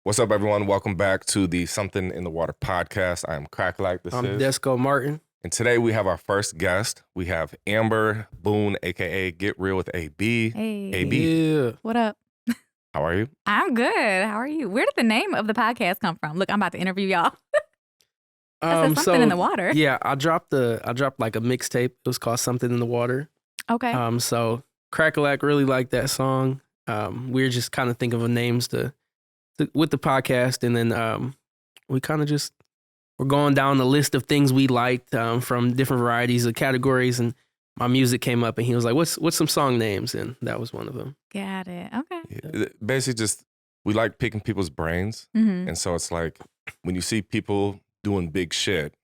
What's up, everyone? Welcome back to the Something in the Water podcast. I'm Cracka. I'm Desko Martin. And today we have our first guest. We have Amber Boone, a.k.a. Get Real with AB. Hey. AB. Yeah. What up? How are you? I'm good. How are you? Where did the name of the podcast come from? Look, I'm about to interview y'all. I said something in the water. Yeah, I dropped like a mixtape. It was called Something in the Water. Okay. So Cracka really liked that song. We were just kind of thinking of names with the podcast, and then we kind of just we're going down the list of things we liked from different varieties of categories, and my music came up, and he was like, "What's some song names?" And that was one of them. Got it. Okay. Yeah. Basically, just we like picking people's brains. Mm-hmm. And so it's like when you see people doing big shit,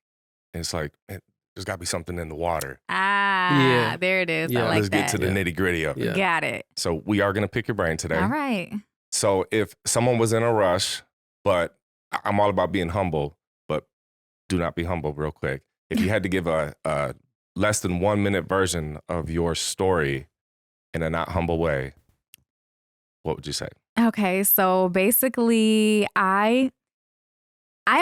it's like, man, there's got to be something in the water. Yeah. There it is. Yeah. I like Let's that. get to the nitty gritty of it. Yeah. Got it. So we are going to pick your brain today. All right. So if someone was in a rush, but I'm all about being humble, but do not be humble real quick. If you had to give a less than 1 minute version of your story in a not humble way, what would you say? Okay. So basically, I'm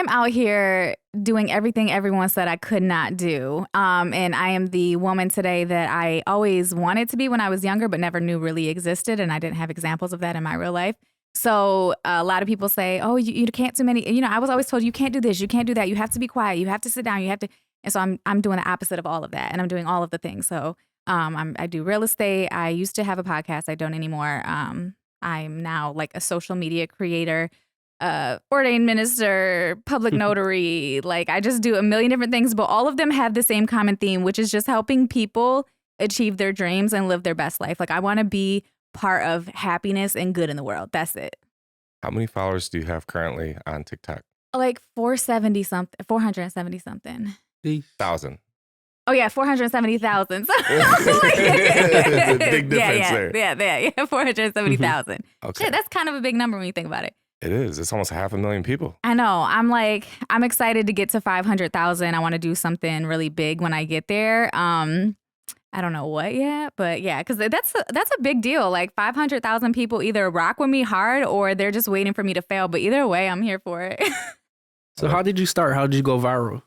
out here doing everything everyone said I could not do. And I am the woman today that I always wanted to be when I was younger, but never knew really existed. And I didn't have examples of that in my real life. So a lot of people say, oh, you can't do many. You know, I was always told you can't do this, you can't do that. You have to be quiet. You have to sit down. You have to. And so I'm doing the opposite of all of that. And I'm doing all of the things. So I do real estate. I used to have a podcast. I don't anymore. I'm now like a social media creator, ordained minister, public notary. Like I just do a million different things, but all of them have the same common theme, which is just helping people achieve their dreams and live their best life. Like I want to be part of happiness and good in the world. That's it. How many followers do you have currently on TikTok? Like 470 something, 470 something. 1,000. Oh yeah, 470,000. Big difference there. Yeah, 470,000. Okay. Shit, that's kind of a big number when you think about it. It is. It's almost 500,000 people. I know. I'm excited to get to 500,000. I want to do something really big when I get there. I don't know what yet, but yeah, because that's a big deal. Like 500,000 people either rock with me hard or they're just waiting for me to fail. But either way, I'm here for it. So how did you start? How did you go viral?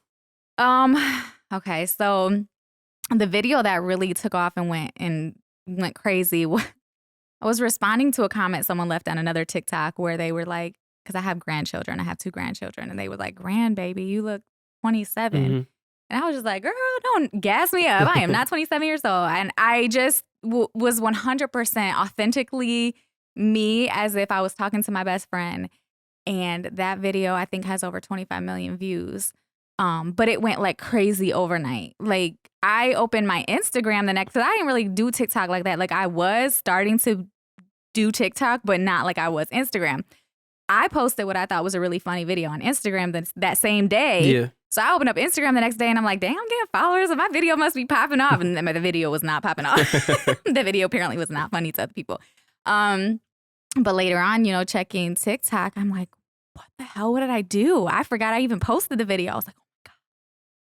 Okay, so the video that really took off and went crazy. I was responding to a comment someone left on another TikTok where they were like, because I have grandchildren, I have 2 grandchildren, and they were like, "Grandbaby, you look 27." Mm-hmm. And I was just like, girl, don't gas me up. I am not 27 years old. And I just was 100% authentically me, as if I was talking to my best friend. And that video, I think, has over 25 million views. But it went like crazy overnight. Like I opened my Instagram the next, because I didn't really do TikTok like that. Like I was starting to do TikTok, but not like I was Instagram. I posted what I thought was a really funny video on Instagram that same day. Yeah. So I opened up Instagram the next day and I'm like, dang, I'm getting followers and my video must be popping off. And then the video was not popping off. The video apparently was not funny to other people. But later on, checking TikTok, I'm like, what the hell? What did I do? I forgot I even posted the video. I was like, oh my God.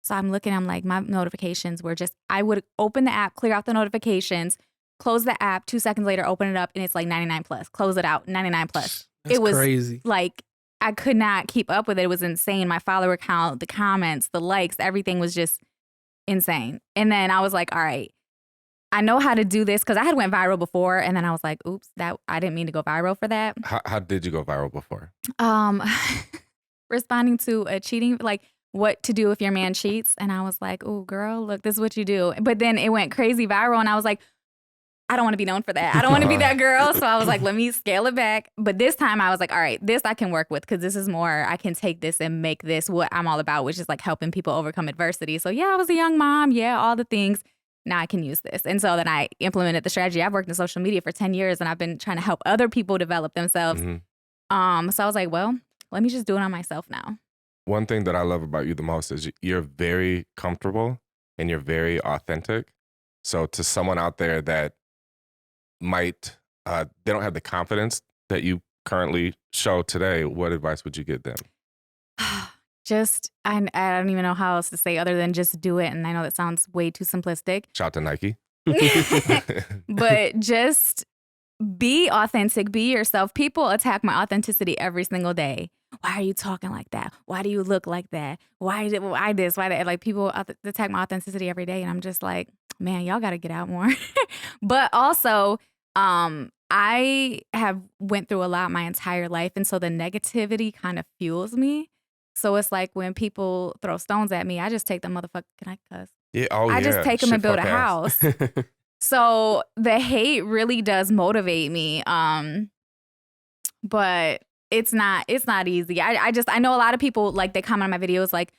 So I'm looking, I'm like, my notifications were just, I would open the app, clear out the notifications, close the app, 2 seconds later, open it up, and it's like 99 plus. Close it out, 99 plus. That's it was crazy. Like, I could not keep up with it. It was insane. My follower count, the comments, the likes, everything was just insane. And then I was like, all right, I know how to do this, because I had went viral before. And then I was like, oops, that I didn't mean to go viral for that. How did you go viral before? Responding to a cheating, like what to do if your man cheats. And I was like, oh, girl, look, this is what you do. But then it went crazy viral. And I was like, I don't want to be known for that. I don't want to be that girl. So I was like, let me scale it back. But this time I was like, all right, this I can work with, because this is more, I can take this and make this what I'm all about, which is like helping people overcome adversity. So yeah, I was a young mom. Yeah, all the things. Now I can use this. And so then I implemented the strategy. I've worked in social media for 10 years and I've been trying to help other people develop themselves. Mm-hmm. So I was like, well, let me just do it on myself now. One thing that I love about you the most is you're very comfortable and you're very authentic. So to someone out there that might, they don't have the confidence that you currently show today, what advice would you give them? Just, I don't even know how else to say other than just do it. And I know that sounds way too simplistic. Shout to Nike. But just be authentic, be yourself. People attack my authenticity every single day. Why are you talking like that? Why do you look like that? Why this? Why that? Like, people attack my authenticity every day, and I'm just like, man, y'all got to get out more. But also, I have went through a lot my entire life, and so the negativity kind of fuels me. So it's like when people throw stones at me, I just take them motherfucker. Can I cuss? Yeah. Oh, I yeah. just take them and build a house. So the hate really does motivate me. But it's not easy. I know a lot of people, like, they comment on my videos like,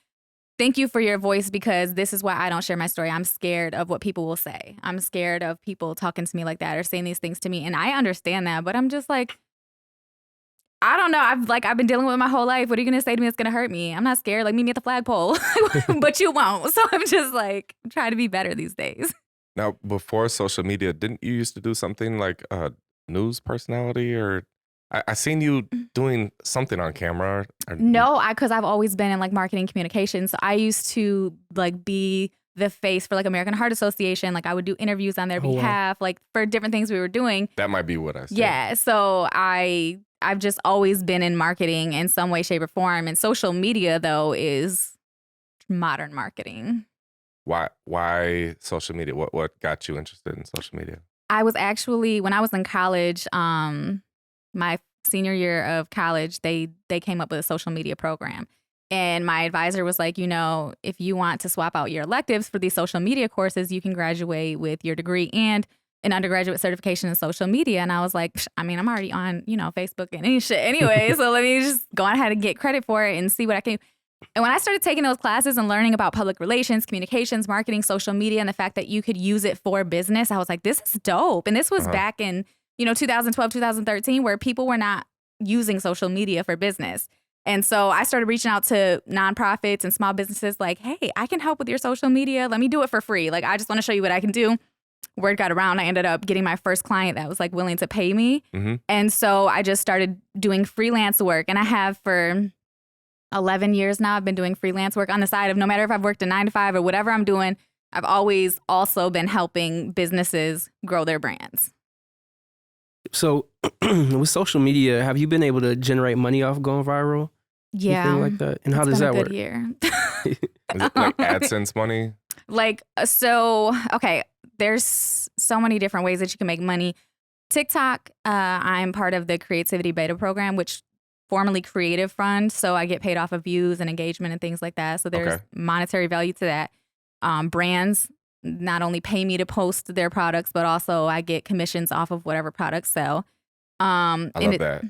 thank you for your voice, because this is why I don't share my story. I'm scared of what people will say. I'm scared of people talking to me like that or saying these things to me. And I understand that, but I'm just like, I don't know. I've been dealing with it my whole life. What are you going to say to me that's going to hurt me? I'm not scared. Like, meet me at the flagpole, but you won't. So I'm just like, trying to be better these days. Now, before social media, didn't you used to do something like a news personality, or I seen you doing something on camera? No, because I've always been in like marketing communications. So I used to like be the face for like American Heart Association. Like, I would do interviews on their behalf, like for different things we were doing. That might be what I said. Yeah. So I've just always been in marketing in some way, shape, or form. And social media, though, is modern marketing. Why social media? What got you interested in social media? I was actually, when I was in college, my senior year of college, they came up with a social media program. And my advisor was like, if you want to swap out your electives for these social media courses, you can graduate with your degree and an undergraduate certification in social media. And I was like, I'm already on, Facebook and any shit anyway. So let me just go ahead and get credit for it and see what I can. And when I started taking those classes and learning about public relations, communications, marketing, social media, and the fact that you could use it for business, I was like, this is dope. And this was back in, 2012, 2013, where people were not using social media for business. And so I started reaching out to nonprofits and small businesses like, hey, I can help with your social media. Let me do it for free. Like, I just want to show you what I can do. Word got around. I ended up getting my first client that was like willing to pay me. Mm-hmm. And so I just started doing freelance work. And I have for 11 years now. I've been doing freelance work on the side of, no matter if I've worked a 9 to 5 or whatever I'm doing, I've always also been helping businesses grow their brands. So with social media, have you been able to generate money off going viral? Yeah. Anything like that? And how does that work? Year. Is it like AdSense money? Okay, there's so many different ways that you can make money. TikTok, I'm part of the Creativity Beta program, which formerly Creative Fund. So I get paid off of views and engagement and things like that. So there's monetary value to that. Brands not only pay me to post their products, but also I get commissions off of whatever products sell. I love that.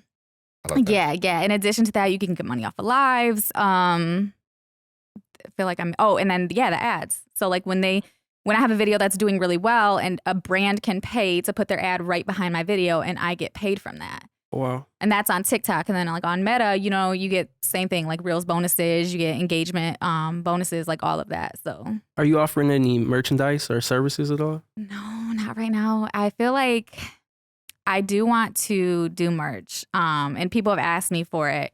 Yeah. In addition to that, you can get money off of lives. I feel like and then the ads. So like when I have a video that's doing really well and a brand can pay to put their ad right behind my video and I get paid from that. Wow. And that's on TikTok. And then like on Meta, you get same thing, like Reels bonuses, you get engagement bonuses, like all of that. So are you offering any merchandise or services at all? No, not right now. I feel like I do want to do merch. And people have asked me for it.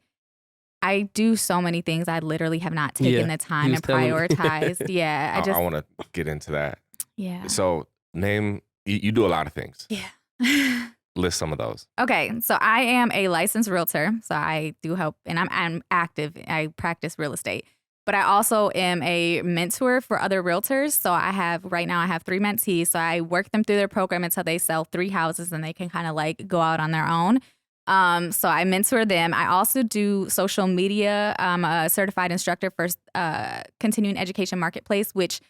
I do so many things. I literally have not taken the time and prioritized. I want to get into that. Yeah. So you do a lot of things. Yeah. List some of those. Okay, so I am a licensed realtor, so I do help, and I'm active. I practice real estate, but I also am a mentor for other realtors. So right now I have 3 mentees. So I work them through their program until they sell 3 houses, and they can kind of like go out on their own. So I mentor them. I also do social media. I'm a certified instructor for continuing education marketplace, which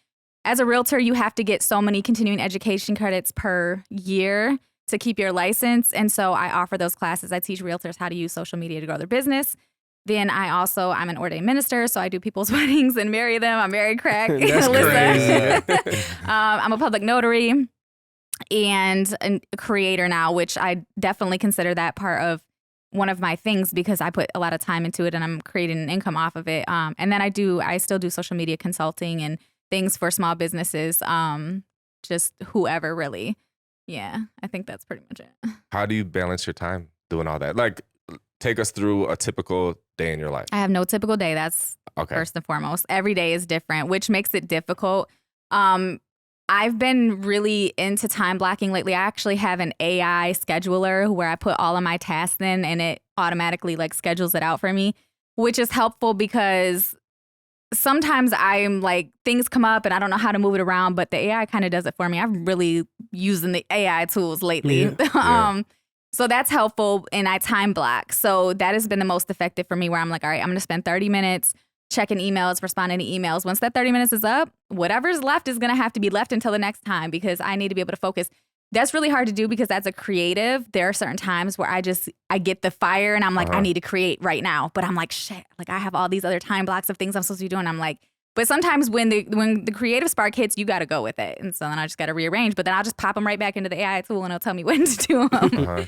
as a realtor you have to get so many continuing education credits per year to keep your license. And so I offer those classes. I teach realtors how to use social media to grow their business. Then I'm an ordained minister, so I do people's weddings and marry them. I'm married crack. That's crazy. I'm a public notary and a creator now, which I definitely consider that part of one of my things because I put a lot of time into it and I'm creating an income off of it. And then I still do social media consulting and things for small businesses, just whoever really. Yeah, I think that's pretty much it. How do you balance your time doing all that? Like, take us through a typical day in your life. I have no typical day. That's first and foremost. Every day is different, which makes it difficult. I I've been really into time blocking lately. I actually have an AI scheduler where I put all of my tasks in and it automatically like schedules it out for me, which is helpful because sometimes I'm like, things come up and I don't know how to move it around, but the AI kind of does it for me. I'm really using the AI tools lately. Yeah. So that's helpful, and I time block. So that has been the most effective for me, where I'm like, all right, I'm going to spend 30 minutes checking emails, responding to emails. Once that 30 minutes is up, whatever's left is going to have to be left until the next time, because I need to be able to focus. That's really hard to do because as a creative, there are certain times where I get the fire and I'm like, I need to create right now. But I'm like, shit, like I have all these other time blocks of things I'm supposed to be doing. I'm like, but sometimes when the creative spark hits, you got to go with it. And so then I just got to rearrange, but then I'll just pop them right back into the AI tool and it'll tell me when to do them.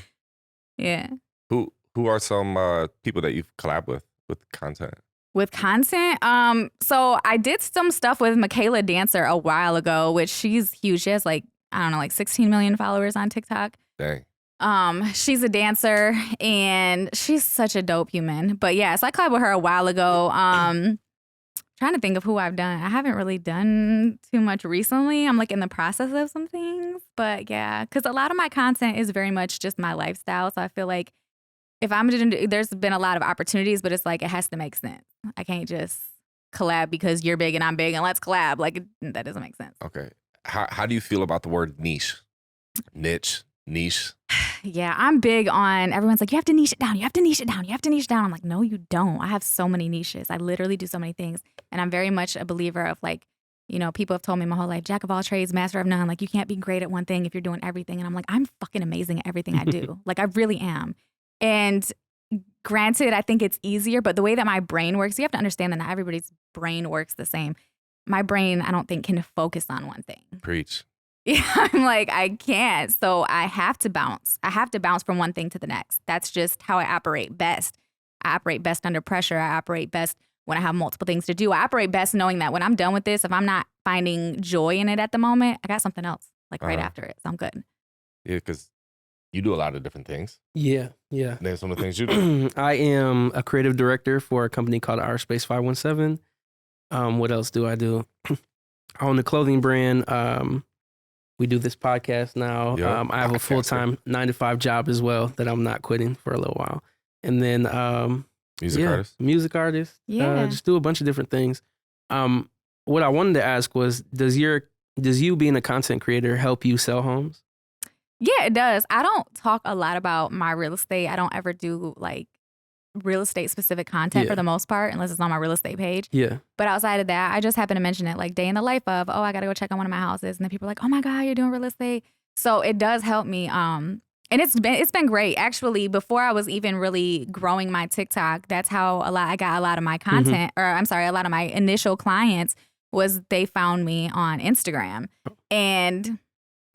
Yeah. Who are some people that you've collabed with content? With content, so I did some stuff with Michaela Dancer a while ago, which she's huge. She has like, I don't know, like 16 million followers on TikTok. Dang. She's a dancer and she's such a dope human. But yeah, so I collabed with her a while ago. Trying to think of who I've done. I haven't really done too much recently. I'm like in the process of some things, but yeah, because a lot of my content is very much just my lifestyle. So I feel like if I'm doing, there's been a lot of opportunities, but it's like it has to make sense. I can't just collab because you're big and I'm big and let's collab. Like that doesn't make sense. Okay. How do you feel about the word niche? Niche. Yeah, I'm big on, everyone's like, you have to niche it down. You have to niche it down. You have to niche it down. I'm like, no, you don't. I have so many niches. I literally do so many things. And I'm very much a believer of like, you know, people have told me my whole life, jack of all trades, master of none. Like you can't be great at one thing if you're doing everything. And I'm like, I'm fucking amazing at everything I do. Like I really am. And granted, I think it's easier, but the way that my brain works, you have to understand that not everybody's brain works the same. My brain, I don't think, can focus on one thing. Preach. Yeah, I'm like, I can't. So I have to bounce. I have to bounce from one thing to the next. That's just how I operate best. I operate best under pressure. I operate best when I have multiple things to do. I operate best knowing that when I'm done with this, if I'm not finding joy in it at the moment, I got something else like right after it. So I'm good. Yeah, because you do a lot of different things. Yeah. Name some of the things you do. I am a creative director for a company called Our Space 517. What else do I do? I own a clothing brand. We do this podcast now. Yep. I have a full-time 9-to-5 job as well that I'm not quitting for a little while. And then music artist. Yeah. Just do a bunch of different things. What I wanted to ask was, does you being a content creator help you sell homes? Yeah, it does. I don't talk a lot about my real estate. I don't ever do like real estate specific content for the most part, unless it's on my real estate page. Yeah. But outside of that, I just happen to mention it like day in the life of, I got to go check on one of my houses. And then people are like, oh my God, you're doing real estate. So it does help me. And it's been great. Actually, before I was even really growing my TikTok, that's how I got a lot of my content, or I'm sorry, a lot of my initial clients was they found me on Instagram. And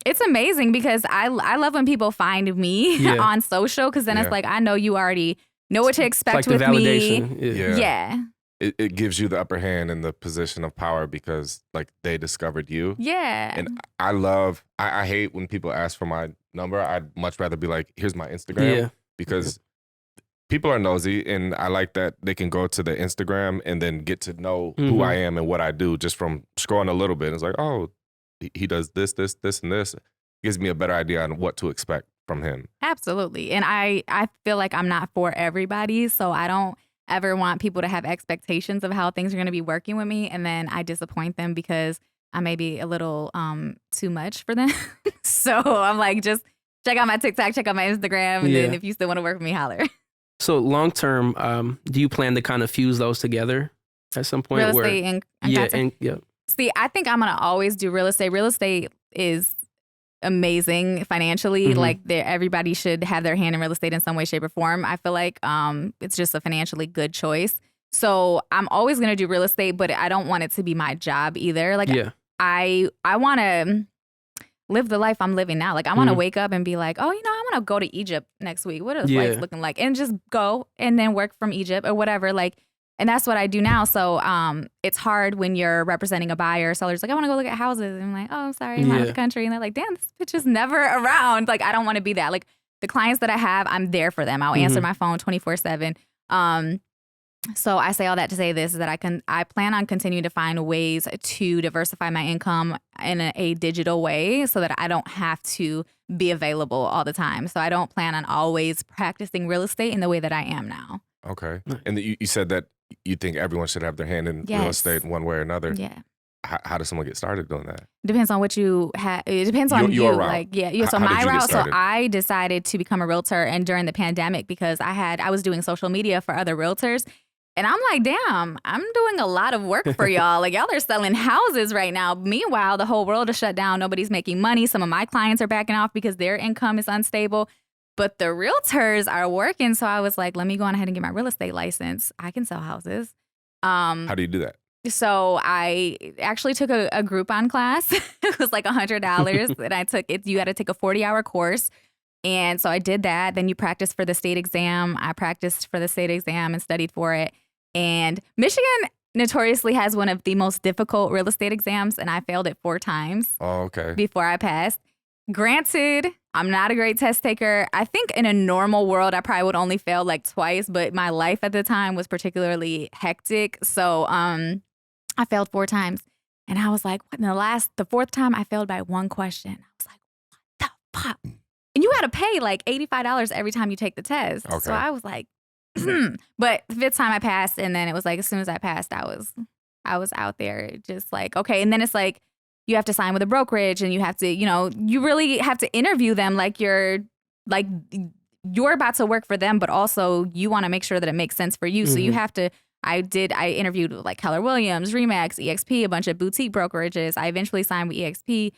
it's amazing because I love when people find me on social, because then it's like, I know you already know what to expect like with the validation. me. Yeah. It gives you the upper hand in the position of power because like they discovered you. Yeah. And I hate when people ask for my number. I'd much rather be like, here's my Instagram. Because people are nosy, and I like that they can go to the Instagram and then get to know who I am and what I do just from scrolling a little bit. It's like, oh, he does this, and this. It gives me a better idea on what to expect from him. Absolutely. And I feel like I'm not for everybody, so I don't ever want people to have expectations of how things are going to be working with me, and then I disappoint them because I may be a little too much for them. So I'm like, just check out my TikTok, check out my Instagram, and then if you still want to work with me, holler. So long term, do you plan to kind of fuse those together at some point? Real estate and content? See, I think I'm going to always do real estate. Real estate is amazing financially. Like everybody should have their hand in real estate in some way, shape, or form. I feel like it's just a financially good choice. So I'm always going to do real estate, but I don't want it to be my job either. Like I want to live the life I'm living now. Like I want to wake up and be like, oh, I want to go to Egypt next week. What are the flights looking like? And just go and then work from Egypt or whatever. Like, and that's what I do now. So it's hard when you're representing a buyer. Seller's like, I want to go look at houses. And I'm like, oh, I'm sorry, I'm out of the country. And they're like, damn, this bitch is never around. Like, I don't want to be that. Like the clients that I have, I'm there for them. I'll answer my phone 24/7. So I say all that to say this, is that I plan on continuing to find ways to diversify my income in a digital way so that I don't have to be available all the time. So I don't plan on always practicing real estate in the way that I am now. Okay. And you said that you think everyone should have their hand in real estate in one way or another. Yeah. How does someone get started doing that? Depends on what you have. It depends on your you. route. Like, yeah. So How did my you get route. So started? I decided to become a realtor, and during the pandemic, because I was doing social media for other realtors, and I'm like, damn, I'm doing a lot of work for y'all. Like, y'all are selling houses right now. Meanwhile, the whole world is shut down. Nobody's making money. Some of my clients are backing off because their income is unstable. But the realtors are working. So I was like, let me go on ahead and get my real estate license. I can sell houses. How do you do that? So I actually took a Groupon class. It was like $100. And I took it. You had to take a 40-hour course. And so I did that. Then you practice for the state exam. I practiced for the state exam and studied for it. And Michigan notoriously has one of the most difficult real estate exams. And I failed it 4 times before I passed. Granted, I'm not a great test taker. I think in a normal world, I probably would only fail like twice. But my life at the time was particularly hectic. So I failed 4 times. And I was like, what? And the 4th time, I failed by 1 question. I was like, what the fuck? And you got to pay like $85 every time you take the test. Okay. So I was like, But the 5th time I passed, and then it was like, as soon as I passed, I was out there just like, okay. And then it's like, you have to sign with a brokerage, and you have to, you really have to interview them like you're about to work for them, but also you want to make sure that it makes sense for you. Mm-hmm. So you have to, I interviewed with like Keller Williams, Remax, EXP, a bunch of boutique brokerages. I eventually signed with EXP.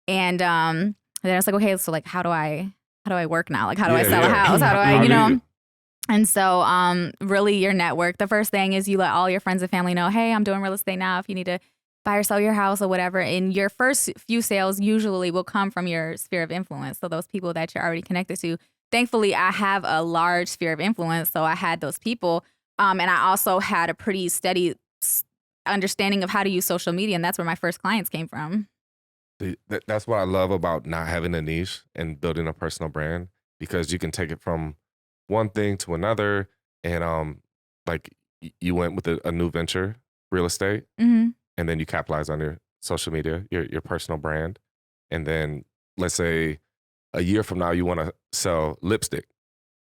And then I was like, okay, so like, how do I work now? Like, how do I sell a house? How do I, And so really your network, the first thing is you let all your friends and family know, hey, I'm doing real estate now. If you need to buy or sell your house or whatever. And your first few sales usually will come from your sphere of influence. So those people that you're already connected to. Thankfully, I have a large sphere of influence. So I had those people. And I also had a pretty steady understanding of how to use social media. And that's where my first clients came from. That's what I love about not having a niche and building a personal brand, because you can take it from one thing to another. And like you went with a new venture, real estate, mm-hmm. and then you capitalize on your social media, your personal brand. And then let's say a year from now, you want to sell lipstick.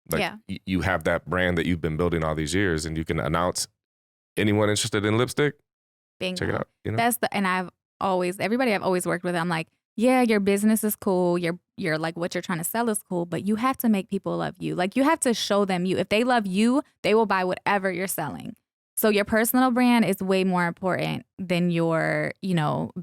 Like you have that brand that you've been building all these years, and you can announce anyone interested in lipstick. Bingo. Check it out. And everybody I've always worked with, I'm like, yeah, your business is cool. You're like, what you're trying to sell is cool, but you have to make people love you. Like, you have to show them you. If they love you, they will buy whatever you're selling. So your personal brand is way more important than your,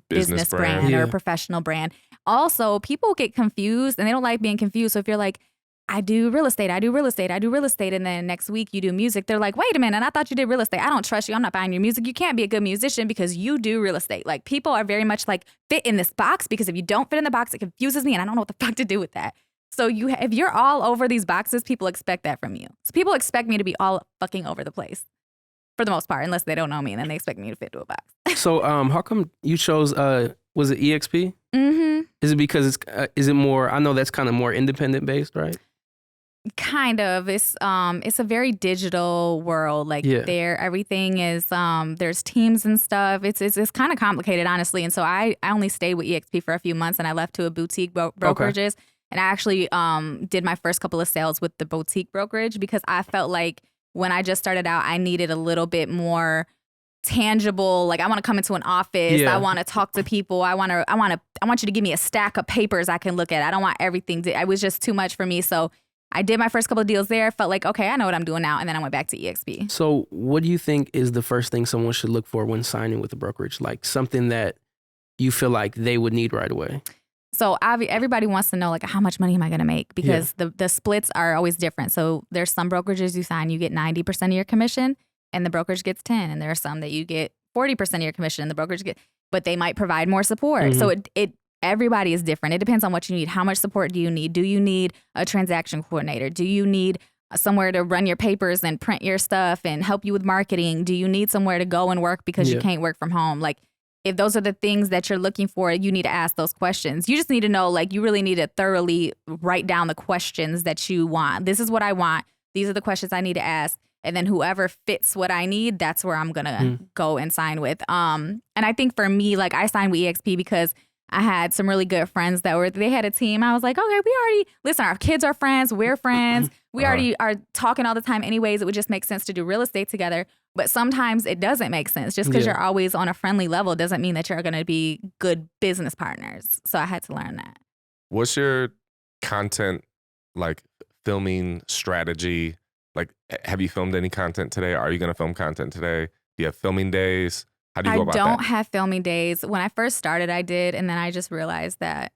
business brand or professional brand. Also, people get confused and they don't like being confused. So if you're like, I do real estate, and then next week you do music, they're like, wait a minute, I thought you did real estate. I don't trust you. I'm not buying your music. You can't be a good musician because you do real estate. Like, people are very much like, fit in this box, because if you don't fit in the box, it confuses me and I don't know what the fuck to do with that. So if you're all over these boxes, people expect that from you. So people expect me to be all fucking over the place for the most part, unless they don't know me, and then they expect me to fit to a box. So how come you chose, was it EXP? Mm-hmm. Is it because is it more, I know that's kind of more independent based, right? Kind of. It's a very digital world. Like, everything is there's teams and stuff. It's kind of complicated, honestly. And so I only stayed with EXP for a few months, and I left to a boutique brokerages. Okay. And I actually did my first couple of sales with the boutique brokerage, because I felt like when I just started out, I needed a little bit more tangible. Like, I want to come into an office. I want to talk to people. I want you to give me a stack of papers I can look at. I don't want everything. It was just too much for me. So I did my first couple of deals there. Felt like, okay, I know what I'm doing now. And then I went back to EXP. So what do you think is the first thing someone should look for when signing with a brokerage? Like, something that you feel like they would need right away? So everybody wants to know, like, how much money am I going to make? Because the splits are always different. So there's some brokerages you sign, you get 90% of your commission and the brokerage gets 10. And there are some that you get 40% of your commission and the brokerage but they might provide more support. Mm-hmm. So everybody is different. It depends on what you need. How much support do you need? Do you need a transaction coordinator? Do you need somewhere to run your papers and print your stuff and help you with marketing? Do you need somewhere to go and work because you can't work from home? Like, if those are the things that you're looking for, you need to ask those questions. You just need to know, like, you really need to thoroughly write down the questions that you want. This is what I want. These are the questions I need to ask. And then whoever fits what I need, that's where I'm going to go and sign with. And I think for me, like I signed with EXP because I had some really good friends they had a team. I was like, okay, listen, our kids are friends. We're friends. We already are talking all the time anyways. It would just make sense to do real estate together. But sometimes it doesn't make sense. Just because you're always on a friendly level doesn't mean that you're going to be good business partners. So I had to learn that. What's your content, like filming strategy? Like, have you filmed any content today? Are you going to film content today? Do you have filming days? How do you go about that? I don't have filming days. When I first started, I did. And then I just realized that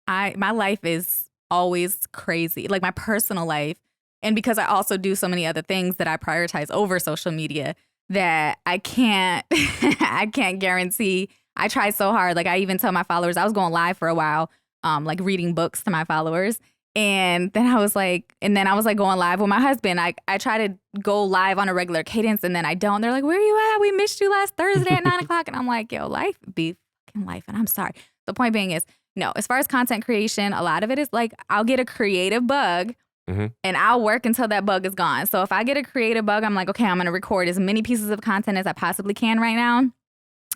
my life is always crazy, like my personal life. And because I also do so many other things that I prioritize over social media that I can't, I can't guarantee. I try so hard. Like I even tell my followers, I was going live for a while, like reading books to my followers. And then I was like going live with my husband. I try to go live on a regular cadence and then I don't. They're like, where are you at? We missed you last Thursday at 9 o'clock. And I'm like, yo, life be fucking life. And I'm sorry. The point being is, no, as far as content creation, a lot of it is like, I'll get a creative bug and I'll work until that bug is gone. So if I get a creative bug, I'm like, okay, I'm going to record as many pieces of content as I possibly can right now.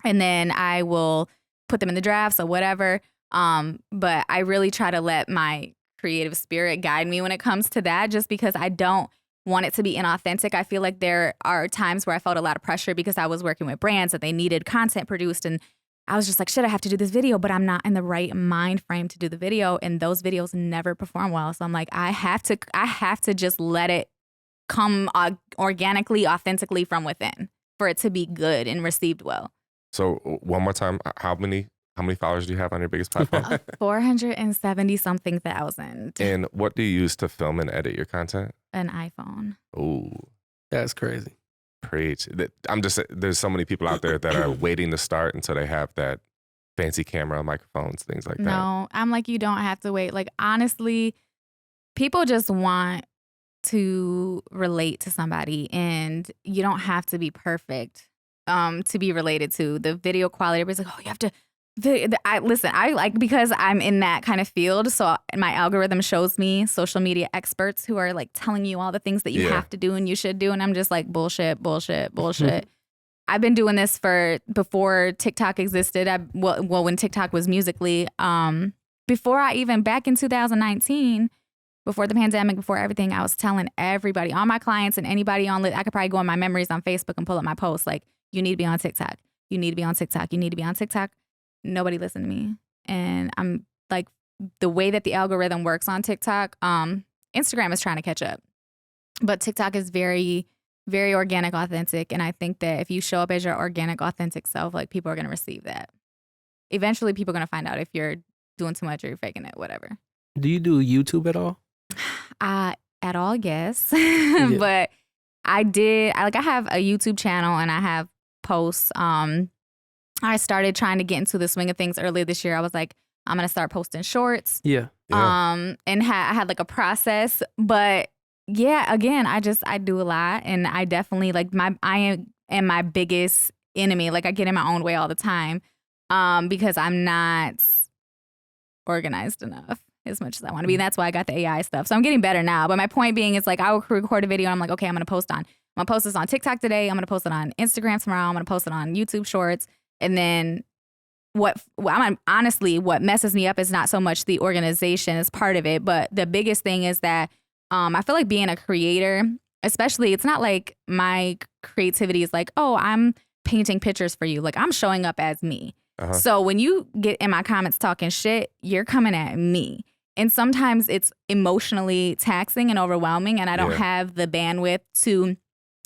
And then I will put them in the drafts or whatever. But I really try to let my creative spirit guide me when it comes to that, just because I don't want it to be inauthentic. I feel like there are times where I felt a lot of pressure because I was working with brands that they needed content produced. And I was just like, shit, I have to do this video, but I'm not in the right mind frame to do the video. And those videos never perform well. So I'm like, I have to just let it come organically, authentically from within for it to be good and received well. So one more time, how many followers do you have on your biggest platform? 470 something thousand. And what do you use to film and edit your content? An iPhone. Ooh, That's crazy. preach. There's so many people out there that are waiting to start until they have that fancy camera, microphones, things like that. No, I'm like, you don't have to wait. Like, honestly, people just want to relate to somebody and you don't have to be perfect to be related to. The video quality, everybody's like, oh, you have to. I like, because I'm in that kind of field, so my algorithm shows me social media experts who are like telling you all the things that you have to do and you should do, and I'm just like, bullshit. I've been doing this before TikTok existed. When TikTok was Musical.ly, back in 2019, before the pandemic, before everything, I was telling everybody, all my clients and anybody I could probably go on my memories on Facebook and pull up my posts like, you need to be on TikTok. You need to be on TikTok. You need to be on TikTok. Nobody listened to me. And I'm like, the way that the algorithm works on TikTok, Instagram is trying to catch up. But TikTok is very, very organic, authentic. And I think that if you show up as your organic, authentic self, like people are going to receive that. Eventually, people are going to find out if you're doing too much or you're faking it, whatever. Do you do YouTube at all? At all, yes. But I have a YouTube channel and I have posts. I started trying to get into the swing of things earlier this year. I was like, I'm going to start posting shorts. Yeah. And I had like a process, but yeah, again, I do a lot, and I definitely like I am my biggest enemy. Like I get in my own way all the time, because I'm not organized enough as much as I want to be. That's why I got the AI stuff. So I'm getting better now. But my point being is like, I will record a video and I'm like, okay, I'm going to post this on TikTok today. I'm going to post it on Instagram tomorrow. I'm going to post it on YouTube Shorts. And then what messes me up is not so much the organization as part of it, but the biggest thing is that I feel like being a creator, especially, it's not like my creativity is like, oh, I'm painting pictures for you. Like I'm showing up as me. So when you get in my comments talking shit, you're coming at me. And sometimes it's emotionally taxing and overwhelming, and I don't have the bandwidth to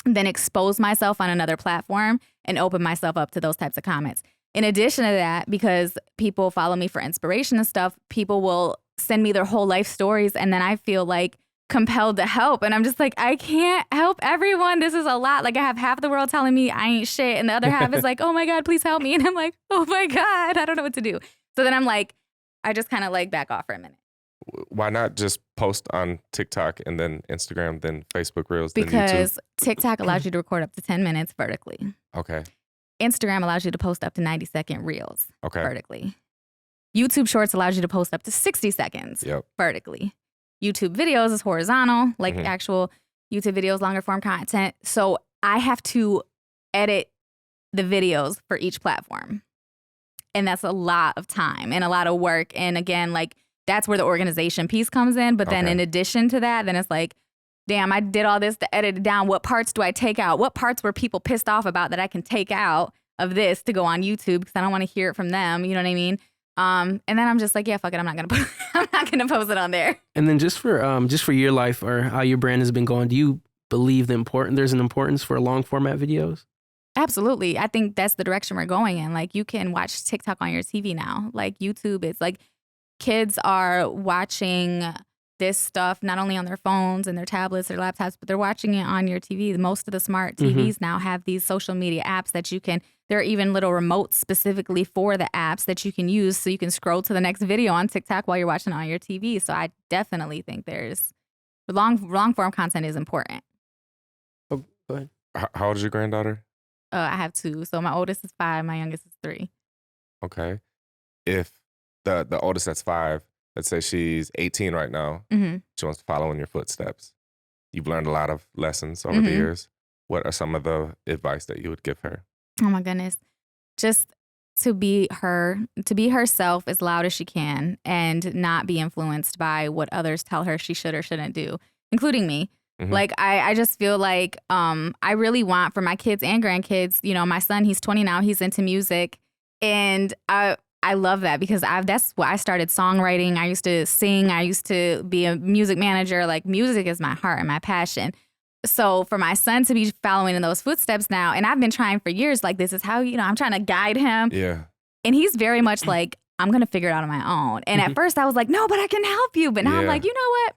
then expose myself on another platform and open myself up to those types of comments. In addition to that, because people follow me for inspiration and stuff, people will send me their whole life stories, and then I feel like compelled to help. And I'm just like, I can't help everyone. This is a lot. Like I have half the world telling me I ain't shit, and the other half is like, oh my God, please help me. And I'm like, oh my God, I don't know what to do. So then I'm like, I just kind of like back off for a minute. Why not just post on TikTok and then Instagram, then Facebook Reels, then YouTube? Because TikTok allows you to record up to 10 minutes vertically. Okay. Instagram allows you to post up to 90-second reels vertically. YouTube Shorts allows you to post up to 60 seconds vertically. YouTube videos is horizontal, like actual YouTube videos, longer form content. So I have to edit the videos for each platform. And that's a lot of time and a lot of work. And again, like that's where the organization piece comes in. But then in addition to that, then it's like, damn, I did all this to edit it down. What parts do I take out? What parts were people pissed off about that I can take out of this to go on YouTube because I don't want to hear it from them. You know what I mean? And then I'm just like, yeah, fuck it. I'm not gonna post it on there. And then just for your life or how your brand has been going, do you believe there's an importance for long format videos? Absolutely. I think that's the direction we're going in. Like you can watch TikTok on your TV now. Like YouTube, it's like kids are watching this stuff not only on their phones and their tablets, their laptops, but they're watching it on your TV. Most of the smart TVs now have these social media apps that you can, there are even little remotes specifically for the apps that you can use so you can scroll to the next video on TikTok while you're watching it on your TV. So I definitely think there's long form content is important. Oh, go ahead. How old is your granddaughter? I have 2. So my oldest is 5, my youngest is 3. Okay. If the oldest that's 5, let's say she's 18 right now, she wants to follow in your footsteps. You've learned a lot of lessons over the years. What are some of the advice that you would give her? Oh my goodness. Just to be herself as loud as she can and not be influenced by what others tell her she should or shouldn't do, including me. Like, I just feel like I really want for my kids and grandkids, you know, my son, he's 20 now, he's into music. And I love that because that's what I started songwriting. I used to sing. I used to be a music manager. Like music is my heart and my passion. So for my son to be following in those footsteps now, and I've been trying for years, like this is how, you know, I'm trying to guide him. Yeah. And he's very much like, I'm going to figure it out on my own. And at first I was like, no, but I can help you. But now I'm like, you know what?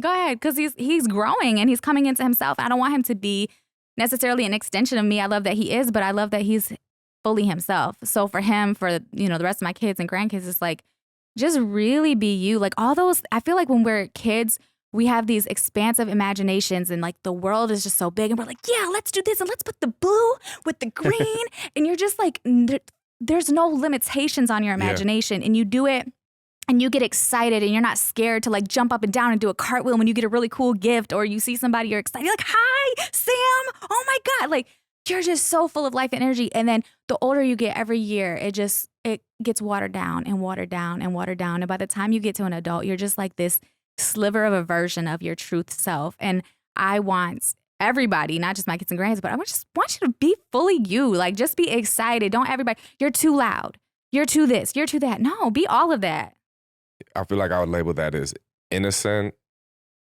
Go ahead. Because he's growing and he's coming into himself. I don't want him to be necessarily an extension of me. I love that he is, but I love that he's fully himself. So for him, for, you know, the rest of my kids and grandkids, it's like, just really be you. Like all those, I feel like when we're kids, we have these expansive imaginations and like the world is just so big and we're like, yeah, let's do this and let's put the blue with the green. And you're just like, there's no limitations on your imagination and you do it and you get excited and you're not scared to like jump up and down and do a cartwheel when you get a really cool gift or you see somebody you're excited. You're like, hi, Sam. Oh my God. Like you're just so full of life and energy. And then the older you get every year, it gets watered down and watered down and watered down. And by the time you get to an adult, you're just like this sliver of a version of your truth self. And I want everybody, not just my kids and grands, but I just want you to be fully you. Like just be excited. Don't everybody, you're too loud. You're too this, you're too that. No, be all of that. I feel like I would label that as innocent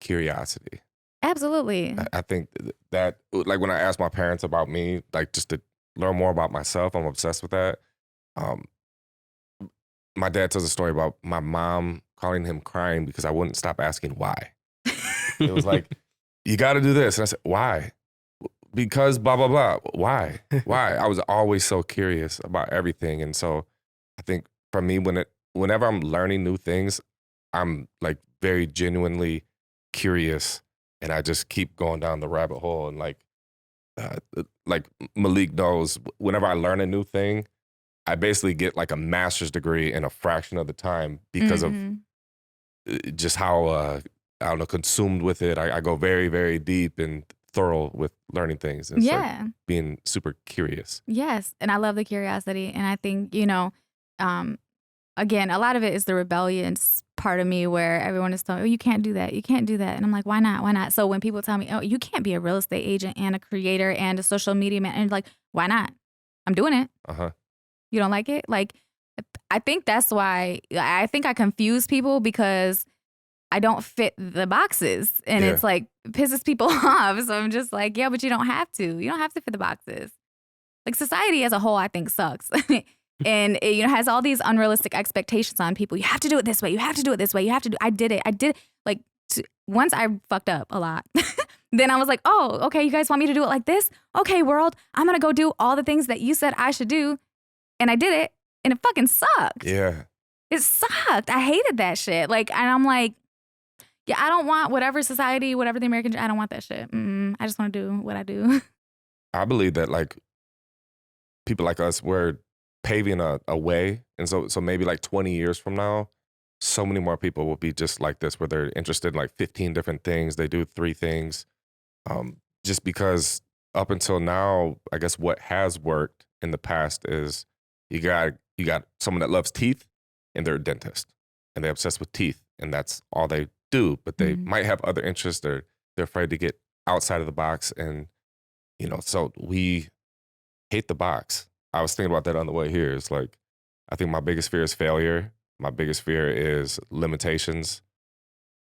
curiosity. Absolutely. I think that, like when I ask my parents about me, like just to learn more about myself, I'm obsessed with that. My dad tells a story about my mom calling him crying because I wouldn't stop asking why. It was like, you got to do this. And I said, why? Because blah, blah, blah. Why? Why? I was always so curious about everything. And so I think for me, whenever I'm learning new things, I'm like very genuinely curious and I just keep going down the rabbit hole. And like Malik knows, whenever I learn a new thing, I basically get like a master's degree in a fraction of the time because of just how, I don't know, consumed with it. I go very, very deep and thorough with learning things. And like being super curious. Yes. And I love the curiosity. And I think, you know, again, a lot of it is the rebellious part of me where everyone is telling, oh, you can't do that. You can't do that. And I'm like, why not? Why not? So when people tell me, oh, you can't be a real estate agent and a creator and a social media man, and like, why not? I'm doing it. You don't like it? Like, I think that's why I think I confuse people because I don't fit the boxes. And it's like, pisses people off. So I'm just like, yeah, but you don't have to. You don't have to fit the boxes. Like society as a whole, I think sucks. And it, you know, has all these unrealistic expectations on people. You have to do it this way. You have to do it this way. You have to do. I did it. Like once I fucked up a lot. Then I was like, oh, okay, you guys want me to do it like this? Okay, world, I'm gonna go do all the things that you said I should do, and I did it, and it fucking sucked. Yeah, it sucked. I hated that shit. Like, and I'm like, yeah, I don't want whatever society, whatever the American. I don't want that shit. I just want to do what I do. I believe that like people like us, we're paving a way. And so maybe like 20 years from now, so many more people will be just like this, where they're interested in like 15 different things. They do 3 things Just because up until now, I guess what has worked in the past is you got someone that loves teeth and they're a dentist and they're obsessed with teeth and that's all they do, but they might have other interests. They're afraid to get outside of the box, and so we hate the box. I was thinking about that on the way here. It's like, I think my biggest fear is failure. My biggest fear is limitations.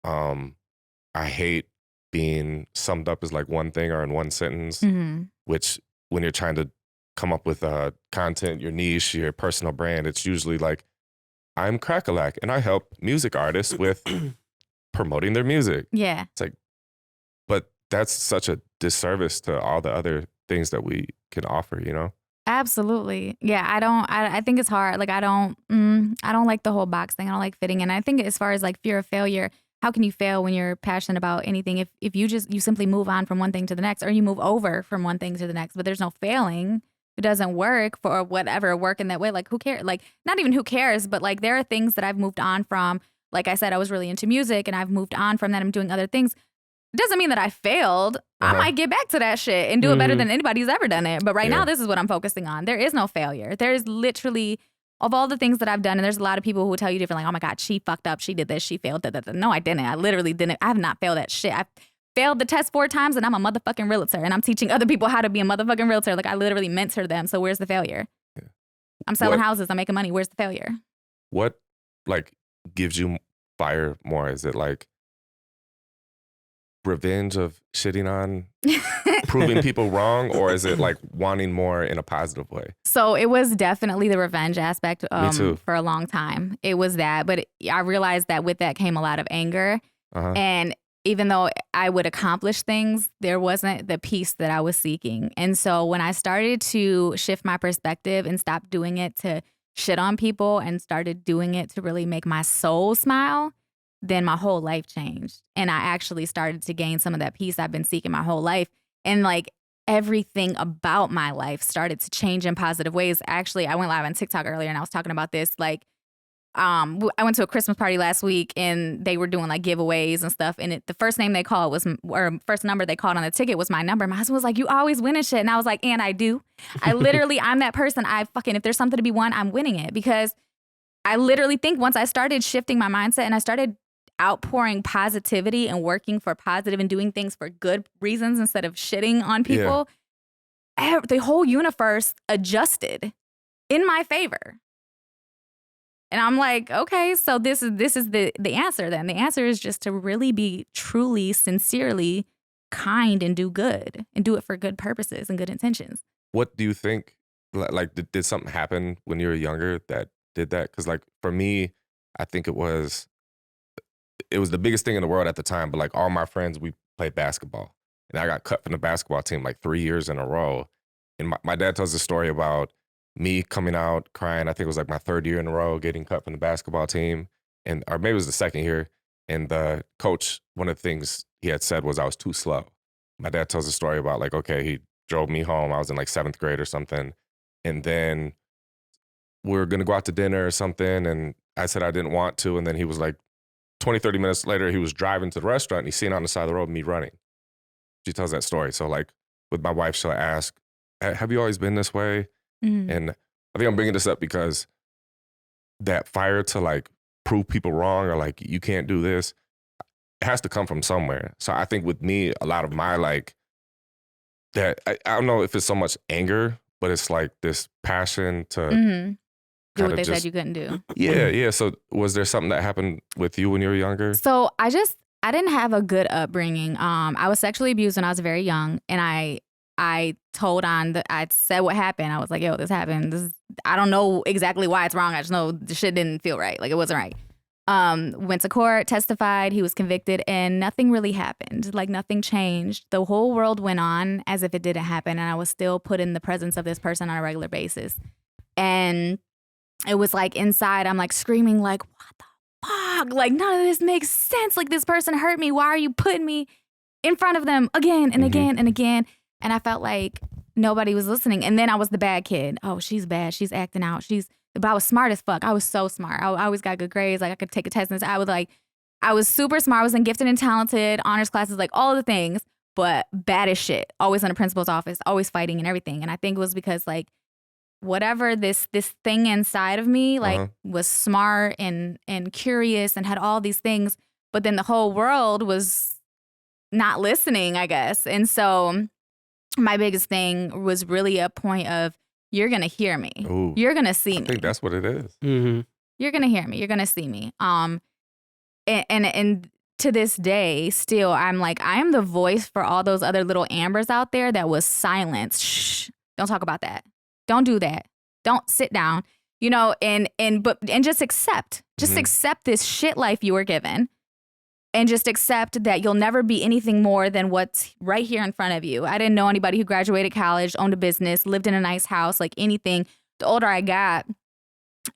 I hate being summed up as like one thing or in one sentence, which when you're trying to come up with content, your niche, your personal brand, it's usually like, I'm Cracka and I help music artists with promoting their music. Yeah. It's like, but that's such a disservice to all the other things that we can offer, Absolutely. Yeah, I think it's hard. Like I don't like the whole box thing. I don't like fitting in. I think as far as like fear of failure, how can you fail when you're passionate about anything if you simply move on from one thing to the next, or you move over from one thing to the next, but there's no failing. It doesn't work for whatever work in that way. Like who cares? Like not even who cares, but like there are things that I've moved on from. Like I said, I was really into music and I've moved on from that. I'm doing other things. It doesn't mean that I failed. I might get back to that shit and do it better than anybody's ever done it. But right now, this is what I'm focusing on. There is no failure. There is literally, of all the things that I've done, and there's a lot of people who will tell you different, like, oh my God, she fucked up. She did this. She failed. No, I didn't. I literally didn't. I have not failed at shit. I failed the test 4 times and I'm a motherfucking realtor. And I'm teaching other people how to be a motherfucking realtor. Like I literally mentor them. So where's the failure? Yeah. I'm selling houses. I'm making money. Where's the failure? What like gives you fire more? Is it like revenge of shitting on proving people wrong, or is it like wanting more in a positive way? So it was definitely the revenge aspect. Me too. For a long time. It was that, but I realized that with that came a lot of anger. And even though I would accomplish things, there wasn't the peace that I was seeking. And so when I started to shift my perspective and stop doing it to shit on people and started doing it to really make my soul smile, then my whole life changed. And I actually started to gain some of that peace I've been seeking my whole life. And like everything about my life started to change in positive ways. Actually, I went live on TikTok earlier and I was talking about this. Like, I went to a Christmas party last week and they were doing like giveaways and stuff. And the first name they called was, or first number they called on the ticket was my number. My husband was like, you always win and shit. And I was like, and I do. I literally, I'm that person. If there's something to be won, I'm winning it. Because I literally think once I started shifting my mindset and I started outpouring positivity and working for positive and doing things for good reasons instead of shitting on people, the whole universe adjusted in my favor. And I'm like, okay, so this is the answer then. The answer is just to really be truly, sincerely kind and do good and do it for good purposes and good intentions. What do you think, like, did something happen when you were younger that did that? Because like for me, I think it was the biggest thing in the world at the time, but like all my friends, we played basketball and I got cut from the basketball team like 3 years in a row. And my dad tells a story about me coming out crying. I think it was like my 3rd year in a row getting cut from the basketball team, or maybe it was the 2nd year. And the coach, one of the things he had said was I was too slow. My dad tells a story about like, okay, he drove me home. I was in like 7th grade or something. And then we were going to go out to dinner or something. And I said I didn't want to. And then he was like, 20, 30 minutes later, he was driving to the restaurant and he's seen on the side of the road me running. She tells that story. So like with my wife, she'll ask, have you always been this way? And I think I'm bringing this up because that fire to like prove people wrong or like you can't do this, it has to come from somewhere. So I think with me, a lot of my like that, I don't know if it's so much anger, but it's like this passion to do what they said you couldn't do. Yeah. So was there something that happened with you when you were younger? So I didn't have a good upbringing. I was sexually abused when I was very young, and I I said what happened. I was like, yo, this happened. I don't know exactly why it's wrong. I just know the shit didn't feel right. Like it wasn't right. Went to court, testified, he was convicted, and nothing really happened. Like nothing changed. The whole world went on as if it didn't happen, and I was still put in the presence of this person on a regular basis. And it was like inside, I'm like screaming like, what the fuck? Like none of this makes sense. Like this person hurt me. Why are you putting me in front of them again and again and again? And I felt like nobody was listening. And then I was the bad kid. Oh, she's bad. She's acting out. But I was smart as fuck. I was so smart. I always got good grades. Like I could take a test and I was super smart. I was gifted and talented, honors classes, like all of the things. but bad as shit. Always in the principal's office, always fighting and everything. And I think it was because like whatever this thing inside of me like was smart and curious and had all these things, but then the whole world was not listening, I guess. And so my biggest thing was really a point of, you're going to hear me. Ooh, you're going to see me. I think that's what it is. Mm-hmm. You're going to hear me. You're going to see me. And to this day, still, I'm like, I am the voice for all those other little Ambers out there that was silenced. Shh, don't talk about that. Don't do that. Don't sit down, you know, and just accept this shit life you were given. And just accept that you'll never be anything more than what's right here in front of you. I didn't know anybody who graduated college, owned a business, lived in a nice house, like anything. The older I got,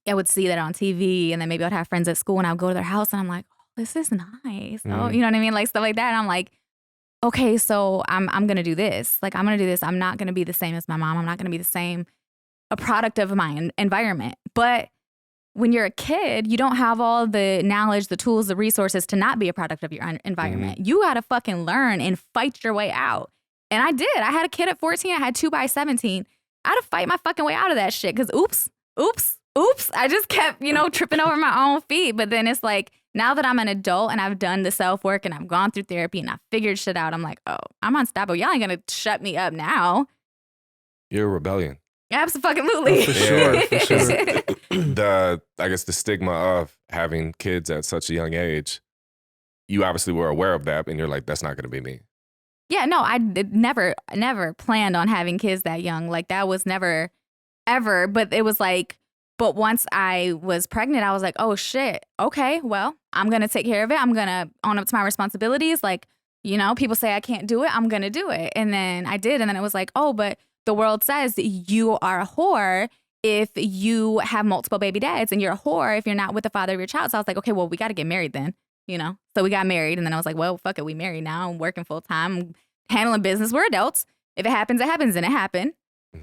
I would see that on TV, and then maybe I'd have friends at school and I would go to their house and I'm like, oh, this is nice. Oh, you know what I mean? Like stuff like that. And I'm like, okay, so I'm going to do this. Like, I'm going to do this. I'm not going to be the same as my mom. I'm not going to be the same, a product of my environment. But when you're a kid, you don't have all the knowledge, the tools, the resources to not be a product of your environment. You got to fucking learn and fight your way out. And I did. I had a kid at 14. I had 2 by 17. I had to fight my fucking way out of that shit because oops. I just kept, you know, tripping over my own feet. But then it's like, now that I'm an adult and I've done the self-work and I've gone through therapy and I've figured shit out, I'm like, oh, I'm unstoppable. Y'all ain't going to shut me up now. You're a rebellion. Absolutely. Oh, for sure. For sure. I guess the stigma of having kids at such a young age, you obviously were aware of that and you're like, that's not going to be me. Yeah, no, I never planned on having kids that young. Like that was never, ever. But it was like, but once I was pregnant, I was like, oh shit, okay, well, I'm going to take care of it. I'm going to own up to my responsibilities. Like, you know, people say I can't do it. I'm going to do it. And then I did. And then it was like, oh, but the world says you are a whore if you have multiple baby dads, and you're a whore if you're not with the father of your child. So I was like, okay, well, we got to get married then, you know? So we got married, and then I was like, well, fuck it, we married now. I'm working full time, I'm handling business. We're adults. If it happens, it happens, and it happened.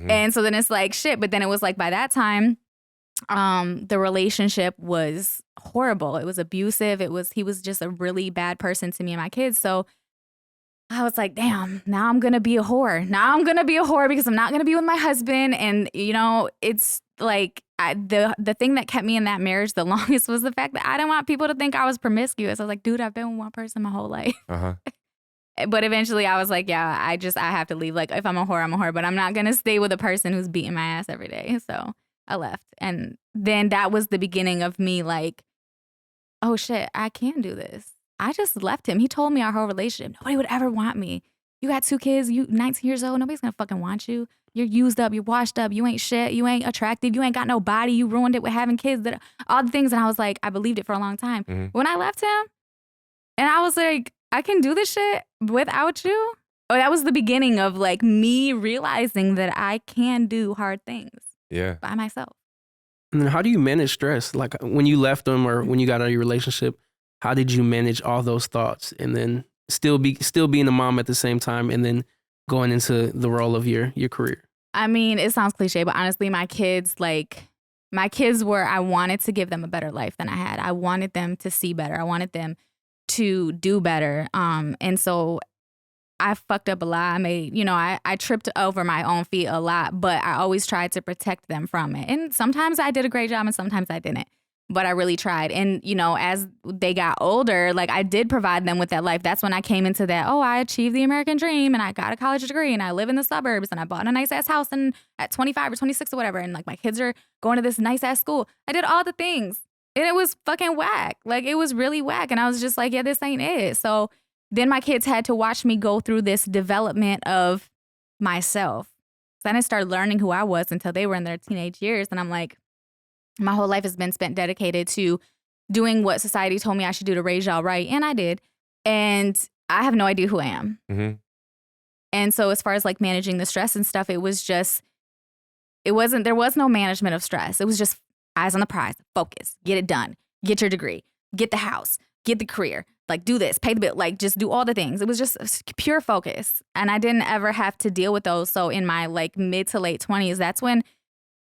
And so then it's like, shit. But then it was like, by that time, the relationship was horrible. It was abusive. He was just a really bad person to me and my kids. So I was like, damn, now I'm going to be a whore. Now I'm going to be a whore because I'm not going to be with my husband. And, you know, it's like the thing that kept me in that marriage the longest was the fact that I didn't want people to think I was promiscuous. I was like, dude, I've been with one person my whole life. But eventually I was like, yeah, I have to leave. Like, if I'm a whore, I'm a whore. But I'm not going to stay with a person who's beating my ass every day. So I left. And then that was the beginning of me like, oh, shit, I can't do this. I just left him. He told me our whole relationship, nobody would ever want me. You got 2 kids, you 19 years old, nobody's gonna fucking want you. You're used up, you're washed up, you ain't shit, you ain't attractive, you ain't got no body, you ruined it with having kids, all the things. And I was like, I believed it for a long time. When I left him, and I was like, I can do this shit without you. Oh, that was the beginning of like me realizing that I can do hard things by myself. And then how do you manage stress? Like when you left them or when you got out of your relationship, how did you manage all those thoughts and then still being a mom at the same time and then going into the role of your career? I mean, it sounds cliche, but honestly, my kids were, I wanted to give them a better life than I had. I wanted them to see better. I wanted them to do better. And so I fucked up a lot. I made, I tripped over my own feet a lot, but I always tried to protect them from it. And sometimes I did a great job and sometimes I didn't. But I really tried. And, as they got older, like I did provide them with that life. That's when I came into that, I achieved the American dream and I got a college degree and I live in the suburbs and I bought a nice ass house and at 25 or 26 or whatever. And like my kids are going to this nice ass school. I did all the things and it was fucking whack. Like it was really whack. And I was just like, yeah, this ain't it. So then my kids had to watch me go through this development of myself. So I didn't start learning who I was until they were in their teenage years. And I'm like, my whole life has been spent dedicated to doing what society told me I should do to raise y'all right. And I did. And I have no idea who I am. And so as far as like managing the stress and stuff, there was no management of stress. It was just eyes on the prize, focus, get it done, get your degree, get the house, get the career, like do this, pay the bill, like just do all the things. It was just pure focus. And I didn't ever have to deal with those. So in my like mid to late 20s, that's when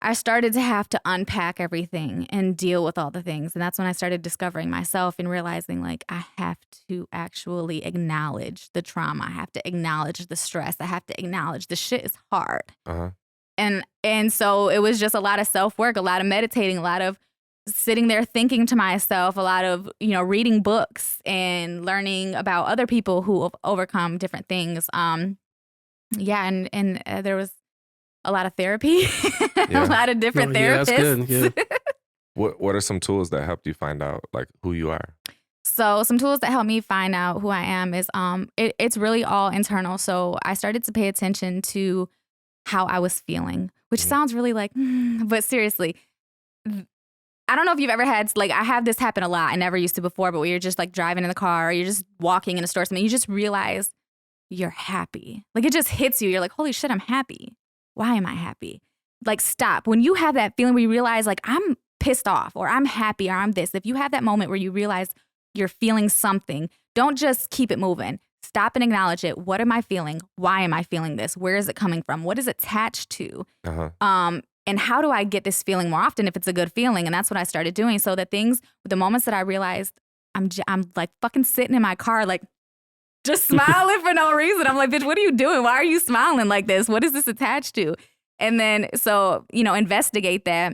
I started to have to unpack everything and deal with all the things. And that's when I started discovering myself and realizing like I have to actually acknowledge the trauma. I have to acknowledge the stress. I have to acknowledge the shit is hard. And so it was just a lot of self-work, a lot of meditating, a lot of sitting there thinking to myself, a lot of, reading books and learning about other people who have overcome different things. And there was a lot of therapy, a lot of different therapists. That's good. Yeah. What are some tools that helped you find out like who you are? So some tools that helped me find out who I am is it's really all internal. So I started to pay attention to how I was feeling, which sounds really like, but seriously, I don't know if you've ever had, like, I have this happen a lot. I never used to before, but when you're just like driving in the car or you're just walking in a store or something, you just realize you're happy. Like it just hits you. You're like, holy shit, I'm happy. Why am I happy? Like, stop. When you have that feeling where you realize like I'm pissed off or I'm happy or I'm this, if you have that moment where you realize you're feeling something, don't just keep it moving. Stop and acknowledge it. What am I feeling? Why am I feeling this? Where is it coming from? What is it attached to? And how do I get this feeling more often if it's a good feeling? And that's what I started doing. So the moments that I realized I'm like fucking sitting in my car, like just smiling for no reason. I'm like, bitch, what are you doing? Why are you smiling like this? What is this attached to? And then, so, investigate that.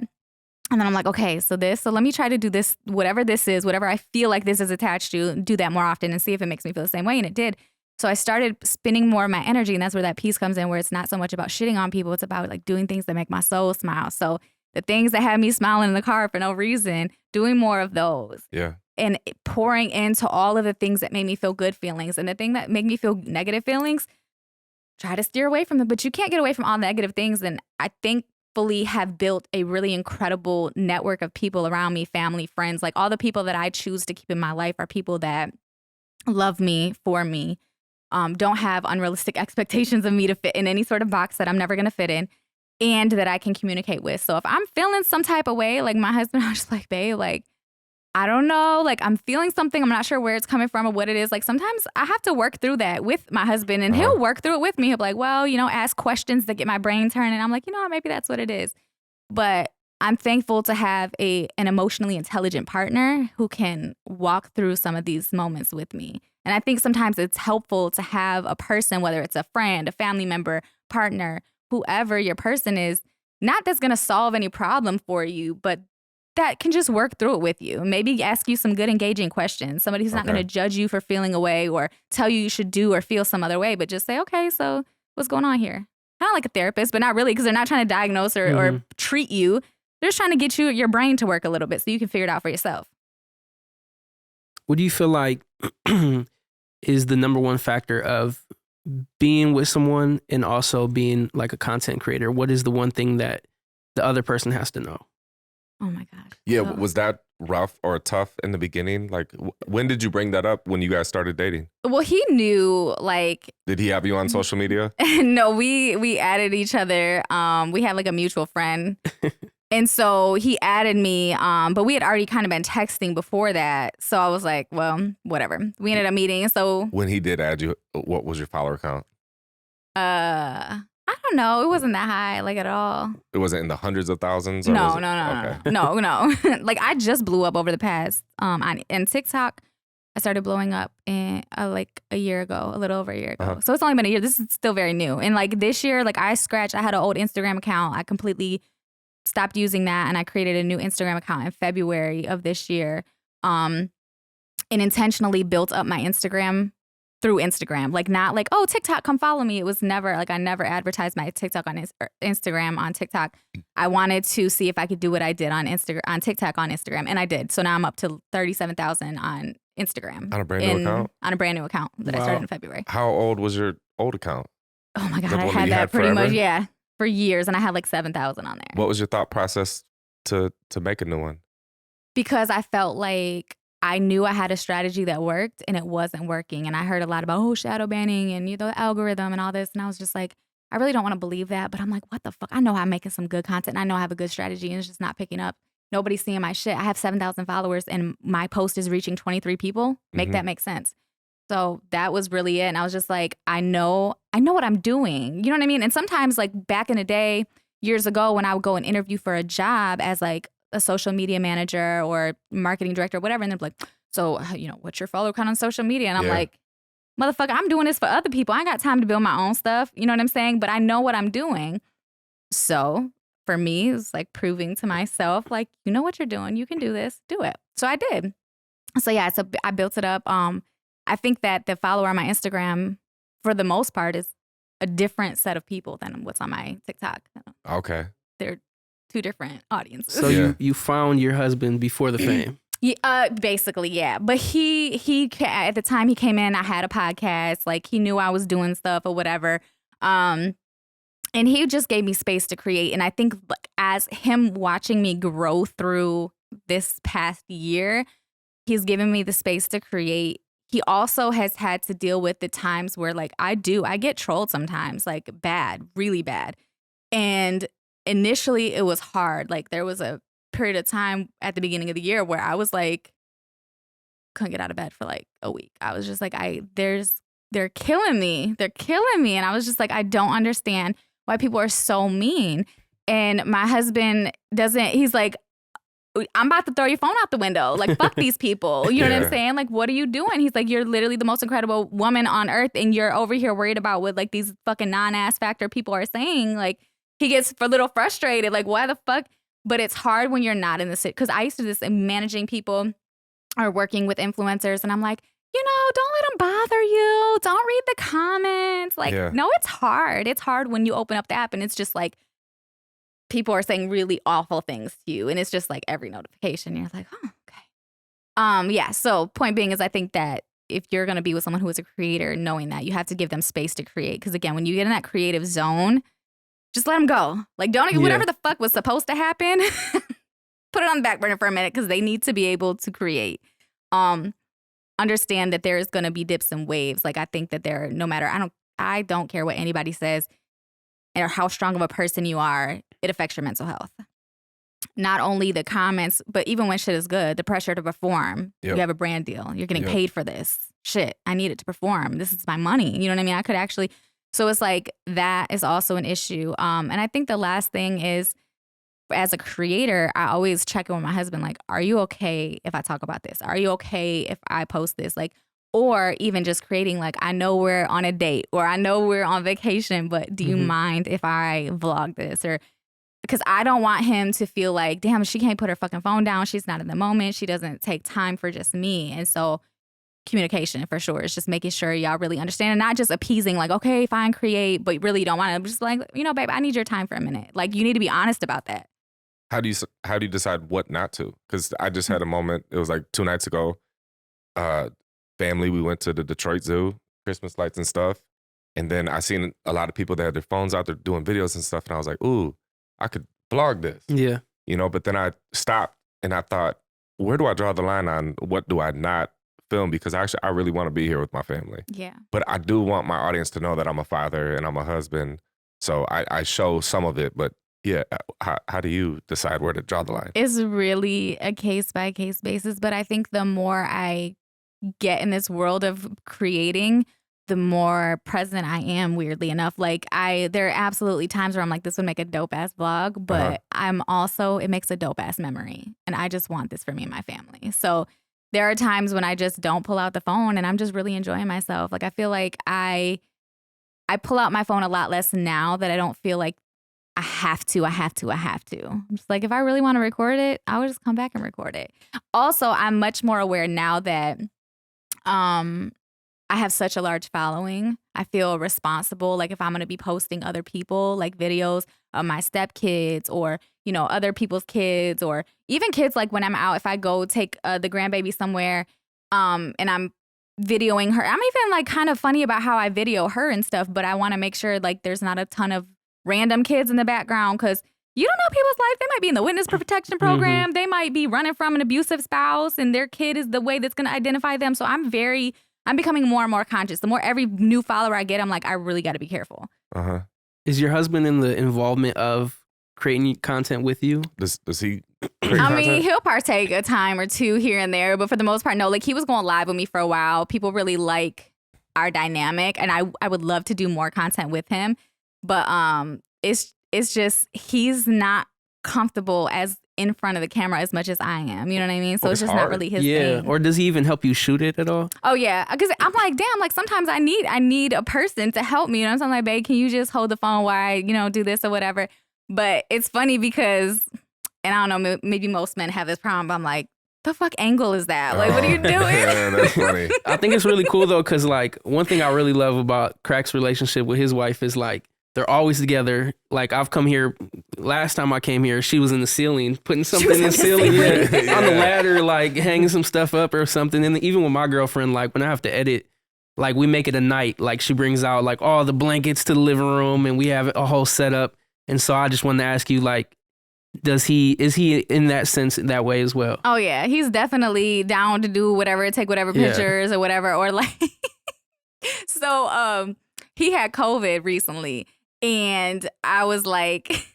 And then I'm like, okay, so let me try to do this, whatever this is, whatever I feel like this is attached to, do that more often and see if it makes me feel the same way. And it did. So I started spending more of my energy, and that's where that piece comes in, where it's not so much about shitting on people. It's about like doing things that make my soul smile. So the things that had me smiling in the car for no reason, doing more of those. Yeah. And pouring into all of the things that made me feel good feelings. And the thing that make me feel negative feelings, try to steer away from them. But you can't get away from all negative things. And I thankfully have built a really incredible network of people around me, family, friends. Like all the people that I choose to keep in my life are people that love me, for me, don't have unrealistic expectations of me to fit in any sort of box that I'm never going to fit in, and that I can communicate with. So if I'm feeling some type of way, like my husband, I'm just like, babe, like, I don't know, like I'm feeling something. I'm not sure where it's coming from or what it is. Like sometimes I have to work through that with my husband, and he'll work through it with me. He'll be like, well, ask questions that get my brain turning. I'm like, maybe that's what it is. But I'm thankful to have an emotionally intelligent partner who can walk through some of these moments with me. And I think sometimes it's helpful to have a person, whether it's a friend, a family member, partner, whoever your person is, not that's going to solve any problem for you, but that can just work through it with you. Maybe ask you some good, engaging questions. Somebody who's not going to judge you for feeling a way or tell you should do or feel some other way, but just say, okay, so what's going on here? Kind of like a therapist, but not really, because they're not trying to diagnose or treat you. They're just trying to get your brain to work a little bit so you can figure it out for yourself. What do you feel like is the number one factor of being with someone and also being like a content creator? What is the one thing that the other person has to know? Oh my gosh. Yeah, was that rough or tough in the beginning? Like, when did you bring that up when you guys started dating? Well, he knew, like... Did he have you on social media? No, we added each other. We had like a mutual friend. And so he added me, but we had already kind of been texting before that. So I was like, well, whatever. We ended up meeting. So when he did add you, what was your follower count? I don't know. It wasn't that high, like, at all. It wasn't in the hundreds of thousands? Or no. Like, I just blew up over the past, on TikTok. I started blowing up like a year ago, a little over a year ago. So it's only been a year. This is still very new. And like this year, like I had an old Instagram account. I completely stopped using that, and I created a new Instagram account in February of this year, and intentionally built up my Instagram through Instagram. Like, not like, oh, TikTok, come follow me. It was never like, I never advertised my TikTok on Instagram on TikTok. I wanted to see if I could do what I did on TikTok on Instagram, and I did. So now I'm up to 37,000 on Instagram. On a brand new account? On a brand new account that I started in February. How old was your old account? Oh my God, I had that pretty much, for years, and I had like 7,000 on there. What was your thought process to make a new one? Because I felt like I knew I had a strategy that worked, and it wasn't working. And I heard a lot about, shadow banning and the algorithm and all this. And I was just like, I really don't want to believe that. But I'm like, what the fuck? I know I'm making some good content, and I know I have a good strategy, and it's just not picking up. Nobody's seeing my shit. I have 7,000 followers, and my post is reaching 23 people. Make that make sense. So that was really it. And I was just like, I know what I'm doing. You know what I mean? And sometimes, like, back in the day, years ago when I would go and interview for a job as like a social media manager or marketing director or whatever, and they're like, so, what's your follower count on social media? And I'm like, motherfucker, I'm doing this for other people. I ain't got time to build my own stuff. You know what I'm saying? But I know what I'm doing. So for me, it's like proving to myself, like, you know what you're doing. You can do this. Do it. So I did. So yeah, I built it up. I think that the follower on my Instagram, for the most part, is a different set of people than what's on my TikTok. Okay. They're two different audiences. So you found your husband before the fame. Yeah, basically, yeah. But he at the time he came in, I had a podcast. Like, he knew I was doing stuff or whatever. And he just gave me space to create. And I think like, as him watching me grow through this past year, he's given me the space to create. He also has had to deal with the times where like I get trolled sometimes, like bad, really bad. And initially it was hard. Like, there was a period of time at the beginning of the year where I was like, couldn't get out of bed for like a week. I was just like, they're killing me. They're killing me. And I was just like, I don't understand why people are so mean. And my husband he's like, I'm about to throw your phone out the window. Like, fuck these people. You know what I'm saying? Like, what are you doing? He's like, you're literally the most incredible woman on earth. And you're over here worried about what like these fucking non-ass factor people are saying. Like, he gets a little frustrated. Like, why the fuck? But it's hard when you're not in the city. Because I used to do this in managing people or working with influencers. And I'm like, don't let them bother you. Don't read the comments. Like, no, it's hard. It's hard when you open up the app and it's just like, people are saying really awful things to you. And it's just like every notification. You're like, oh, okay. Yeah. So point being is I think that if you're going to be with someone who is a creator, knowing that you have to give them space to create. Because again, when you get in that creative zone, just let them go. Like, don't even, whatever the fuck was supposed to happen, put it on the back burner for a minute because they need to be able to create. Understand that there is going to be dips and waves. Like, I think that no matter, I don't care what anybody says or how strong of a person you are, it affects your mental health. Not only the comments, but even when shit is good, the pressure to perform. You have a brand deal. You're getting paid for this. Shit, I need it to perform. This is my money. You know what I mean? I could actually, so it's like that is also an issue. And I think the last thing is, as a creator, I always check in with my husband, like, are you okay if I talk about this? Are you okay if I post this? Like, or even just creating, like, I know we're on a date or I know we're on vacation, but do you mind if I vlog this? Or because I don't want him to feel like, damn, she can't put her fucking phone down. She's not in the moment. She doesn't take time for just me. And so communication for sure is just making sure y'all really understand and not just appeasing, like, okay, fine, create, but really don't want to. Just like, babe, I need your time for a minute. Like, you need to be honest about that. How do you decide what not to? Because I just had a moment. It was like 2 nights ago. Family, we went to the Detroit Zoo, Christmas lights and stuff. And then I seen a lot of people that had their phones out there doing videos and stuff. And I was like, ooh, I could vlog this. Yeah. But then I stopped and I thought, where do I draw the line on what do I not film? Because actually, I really want to be here with my family. Yeah. But I do want my audience to know that I'm a father and I'm a husband. So I show some of it, but yeah, how do you decide where to draw the line? It's really a case-by-case basis, but I think the more I get in this world of creating, the more present I am, weirdly enough. Like, there are absolutely times where I'm like, this would make a dope-ass vlog, but I'm also, it makes a dope-ass memory, and I just want this for me and my family. So there are times when I just don't pull out the phone, and I'm just really enjoying myself. Like, I feel like I pull out my phone a lot less now that I don't feel like I have to. I'm just like, if I really want to record it, I would just come back and record it. Also, I'm much more aware now that I have such a large following. I feel responsible. Like, if I'm going to be posting other people, like videos of my stepkids or, other people's kids or even kids, like when I'm out, if I go take the grandbaby somewhere and I'm videoing her, I'm even like kind of funny about how I video her and stuff, but I want to make sure like there's not a ton of random kids in the background because you don't know people's life. They might be in the witness protection program. They might be running from an abusive spouse and their kid is the way that's going to identify them. So I'm becoming more and more conscious. The more every new follower I get, I'm like, I really got to be careful. Is your husband in the involvement of creating content with you? Does he create content? mean, he'll partake a time or two here and there, but for the most part, no. Like, he was going live with me for a while. People really like our dynamic, and I would love to do more content with him. But it's just he's not comfortable as in front of the camera as much as I am. You know what I mean? So it's just hard. not really his Yeah. thing. Or does he even help you shoot it at all? Oh yeah, because I'm like, damn, like sometimes I need a person to help me. You know what I'm saying? Like, babe, can you just hold the phone while I, do this or whatever? But it's funny because, and I don't know, maybe most men have this problem. But I'm like, the fuck angle is that? Like, what are you doing? Yeah, that's funny. I think it's really cool though, because like one thing I really love about Crack's relationship with his wife is like they're always together. Like I've come here, last time I came here, she was in the ceiling, putting something in the ceiling, on the ladder, like hanging some stuff up or something. And even with my girlfriend, like when I have to edit, like we make it a night. Like she brings out like all the blankets to the living room and we have a whole setup. And so I just wanted to ask you, like, is he in that sense that way as well? Oh yeah, he's definitely down to do whatever, take whatever pictures or whatever, or like. So he had COVID recently, and I was like,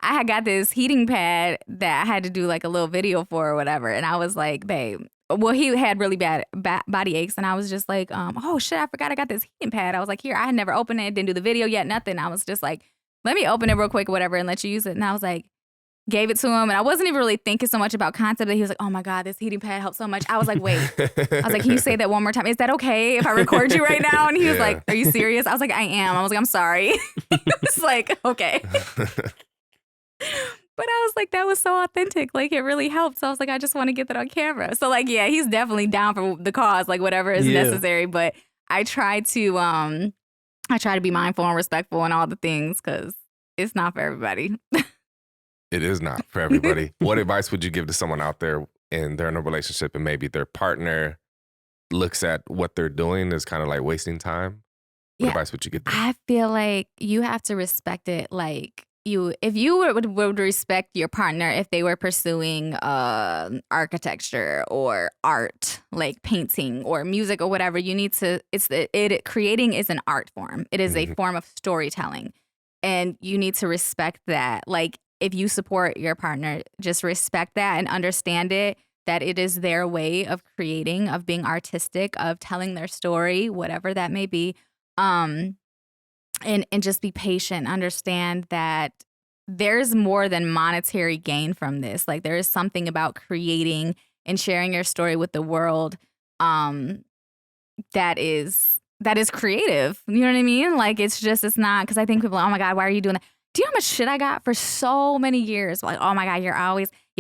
I had got this heating pad that I had to do like a little video for or whatever, and I was like, babe. Well, he had really bad body aches, and I was just like, oh shit, I forgot I got this heating pad. I was like, here, I had never opened it, didn't do the video yet, nothing. I was just like, let me open it real quick or whatever and let you use it. And I was like, gave it to him. And I wasn't even really thinking so much about concept that he was like, oh my God, this heating pad helped so much. I was like, wait. I was like, can you say that one more time? Is that okay if I record you right now? And he was like, are you serious? I was like, I am. I was like, I'm sorry. It's like, okay. But I was like, that was so authentic. Like, it really helped. So I was like, I just want to get that on camera. So like, yeah, he's definitely down for the cause, like whatever is necessary. But I try to be mindful and respectful and all the things because it's not for everybody. It is not for everybody. What advice would you give to someone out there and they're in a relationship and maybe their partner looks at what they're doing as kind of like wasting time? What advice would you give them? I feel like you have to respect it. Like if you would respect your partner if they were pursuing architecture or art, like painting or music or whatever, you need to. Creating is an art form. It is a form of storytelling, and you need to respect that. Like if you support your partner, just respect that and understand it. That it is their way of creating, of being artistic, of telling their story, whatever that may be. And just be patient. Understand that there's more than monetary gain from this. Like there is something about creating and sharing your story with the world that is creative. You know what I mean? Like it's not, because I think people are, oh my God, why are you doing that? Do you know how much shit I got for so many years? Like, oh my God, you're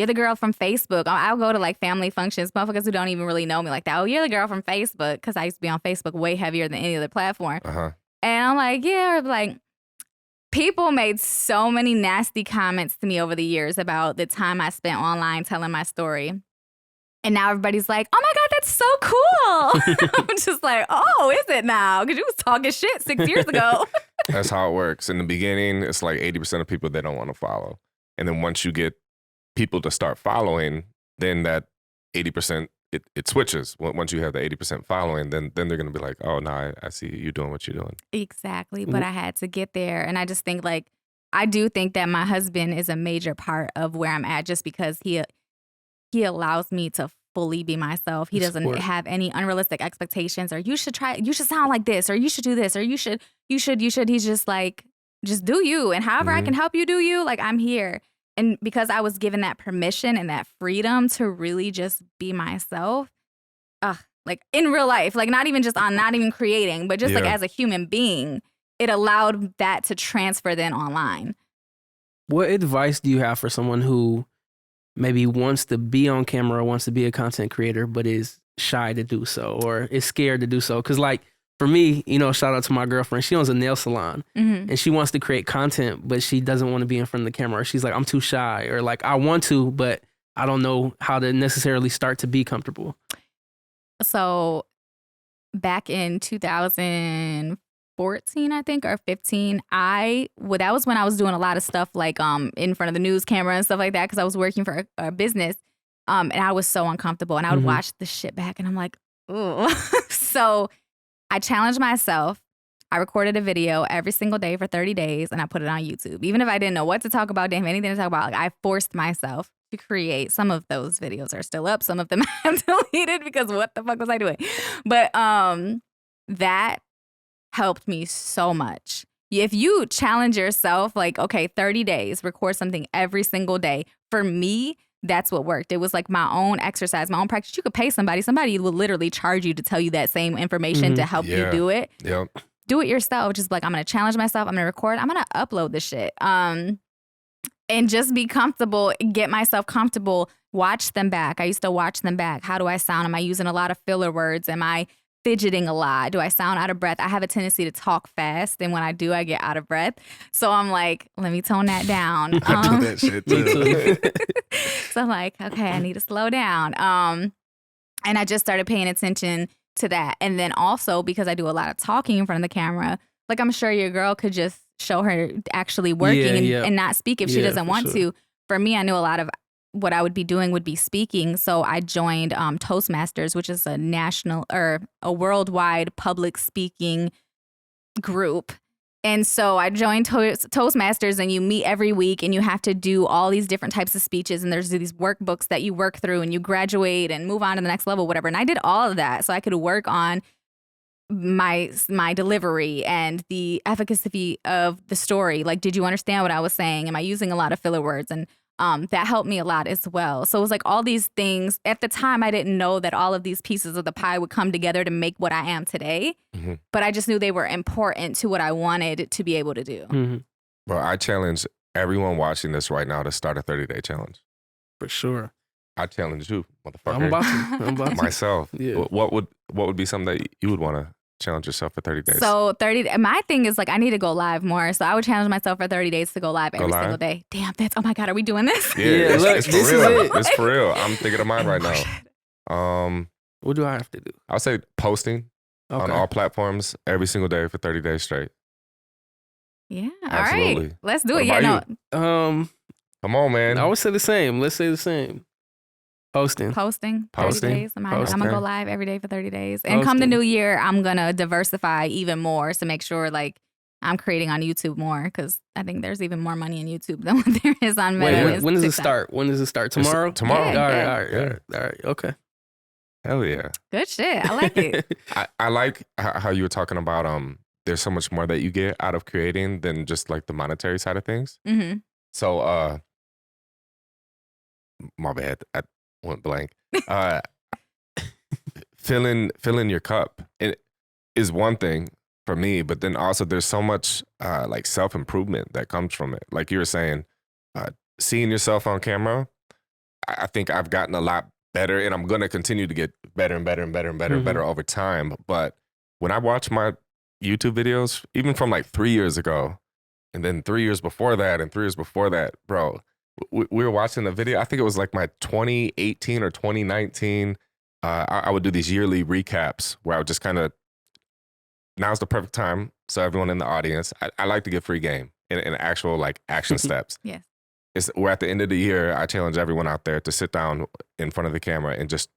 the girl from Facebook. I'll go to like family functions, motherfuckers who don't even really know me like that. Oh, you're the girl from Facebook, because I used to be on Facebook way heavier than any other platform. And I'm like, yeah, or like people made so many nasty comments to me over the years about the time I spent online telling my story. And now everybody's like, oh my God, that's so cool. I'm just like, oh, is it now? Because you was talking shit 6 years ago. That's how it works. In the beginning, it's like 80% of people they don't want to follow. And then once you get people to start following, then that 80%, it switches. Once you have the 80% following, then they're going to be like, oh, no, I see you doing what you're doing. Exactly. But I had to get there. And I just think like, I do think that my husband is a major part of where I'm at just because he allows me to fully be myself. He doesn't have any unrealistic expectations or you should sound like this or you should do this or you should. He's just like, just do you. And however I can help you do you, like I'm here. And because I was given that permission and that freedom to really just be myself, like in real life, like not even creating, but just like as a human being, it allowed that to transfer then online. What advice do you have for someone who maybe wants to be on camera, wants to be a content creator, but is shy to do so or is scared to do so? Because like for me, shout out to my girlfriend. She owns a nail salon and she wants to create content, but she doesn't want to be in front of the camera. Or she's like, I'm too shy, or like, I want to, but I don't know how to necessarily start to be comfortable. So back in 2014, I think, or 15, that was when I was doing a lot of stuff like in front of the news camera and stuff like that because I was working for a business and I was so uncomfortable and I would watch the shit back and I'm like, ooh. So I challenged myself. I recorded a video every single day for 30 days and I put it on YouTube. Even if I didn't know what to talk about, didn't have anything to talk about, like I forced myself to create. Some of those videos are still up. Some of them I have deleted because what the fuck was I doing? But that helped me so much. if you challenge yourself, like, okay, 30 days, record something every single day. For me, that's what worked. It was like my own exercise, my own practice. You could pay somebody. Somebody will literally charge you to tell you that same information to help you do it. Yep. Do it yourself. Just like, I'm going to challenge myself. I'm going to record. I'm going to upload this shit. And just be comfortable, get myself comfortable, watch them back. I used to watch them back. How do I sound? Am I using a lot of filler words? Am I fidgeting a lot? Do I sound out of breath? I have a tendency to talk fast, and when I do, I get out of breath. So I'm like, let me tone that down. I do that shit too. So I'm like, okay, I need to slow down. And I just started paying attention to that. And then also, because I do a lot of talking in front of the camera, like, I'm sure your girl could just show her actually working and not speak if she doesn't want to. For me, I knew a lot of what I would be doing would be speaking. So I joined Toastmasters, which is a national or a worldwide public speaking group. And so I joined Toastmasters, and you meet every week and you have to do all these different types of speeches. And there's these workbooks that you work through and you graduate and move on to the next level, whatever. And I did all of that so I could work on my delivery and the efficacy of the story. Like, did you understand what I was saying? Am I using a lot of filler words? And that helped me a lot as well. So it was like all these things. At the time, I didn't know that all of these pieces of the pie would come together to make what I am today. Mm-hmm. But I just knew they were important to what I wanted to be able to do. Mm-hmm. Well, I challenge everyone watching this right now to start a 30-day challenge. For sure. I challenge you, motherfucker. I'm about to. Myself. Yeah. What would be something that you would want to challenge yourself for 30 days? So my thing is, like, I need to go live more. So I would challenge myself for 30 days to go live every single day. Damn, oh my God, are we doing this? Yeah, look, it's for this real. is it. It's for real. I'm thinking of mine right now. What do I have to do? I'll say posting on all platforms every single day for 30 days straight. Yeah. Absolutely. All right. Let's do it. What Yeah. about come on, man. I would say the same. Let's say the same. Posting. 30 days. I'm going to go live every day for 30 days. And come the new year, I'm going to diversify even more to make sure, like, I'm creating on YouTube more, because I think there's even more money in YouTube than what there is on Meta. Wait, when does it start? When does it start? Tomorrow? Tomorrow. Yeah, all right. Okay. Hell yeah. Good shit. I like it. I like how you were talking about there's so much more that you get out of creating than just like the monetary side of things. Mm-hmm. So my bad. I went blank. Filling your cup is one thing for me, but then also there's so much like self-improvement that comes from it. Like you were saying, seeing yourself on camera, I think I've gotten a lot better, and I'm going to continue to get better and better and better and better and better over time. But when I watch my YouTube videos, even from like 3 years ago, and then 3 years before that, and 3 years before that, bro, we were watching a video. I think it was like my 2018 or 2019. I would do these yearly recaps where I would just kind of, now's the perfect time. So everyone in the audience, I like to give free game in actual like action steps. Yes. We're at the end of the year. I challenge everyone out there to sit down in front of the camera and just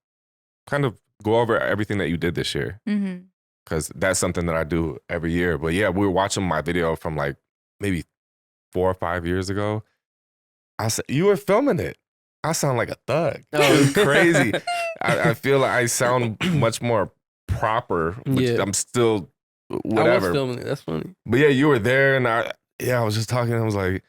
kind of go over everything that you did this year. Mm-hmm. Because that's something that I do every year. But yeah, we were watching my video from like maybe 4 or 5 years ago. I said, you were filming it. I sound like a thug. It was crazy. I feel like I sound much more proper, which I'm still whatever. I was filming it. That's funny. But yeah, you were there, and I was just talking. I was like,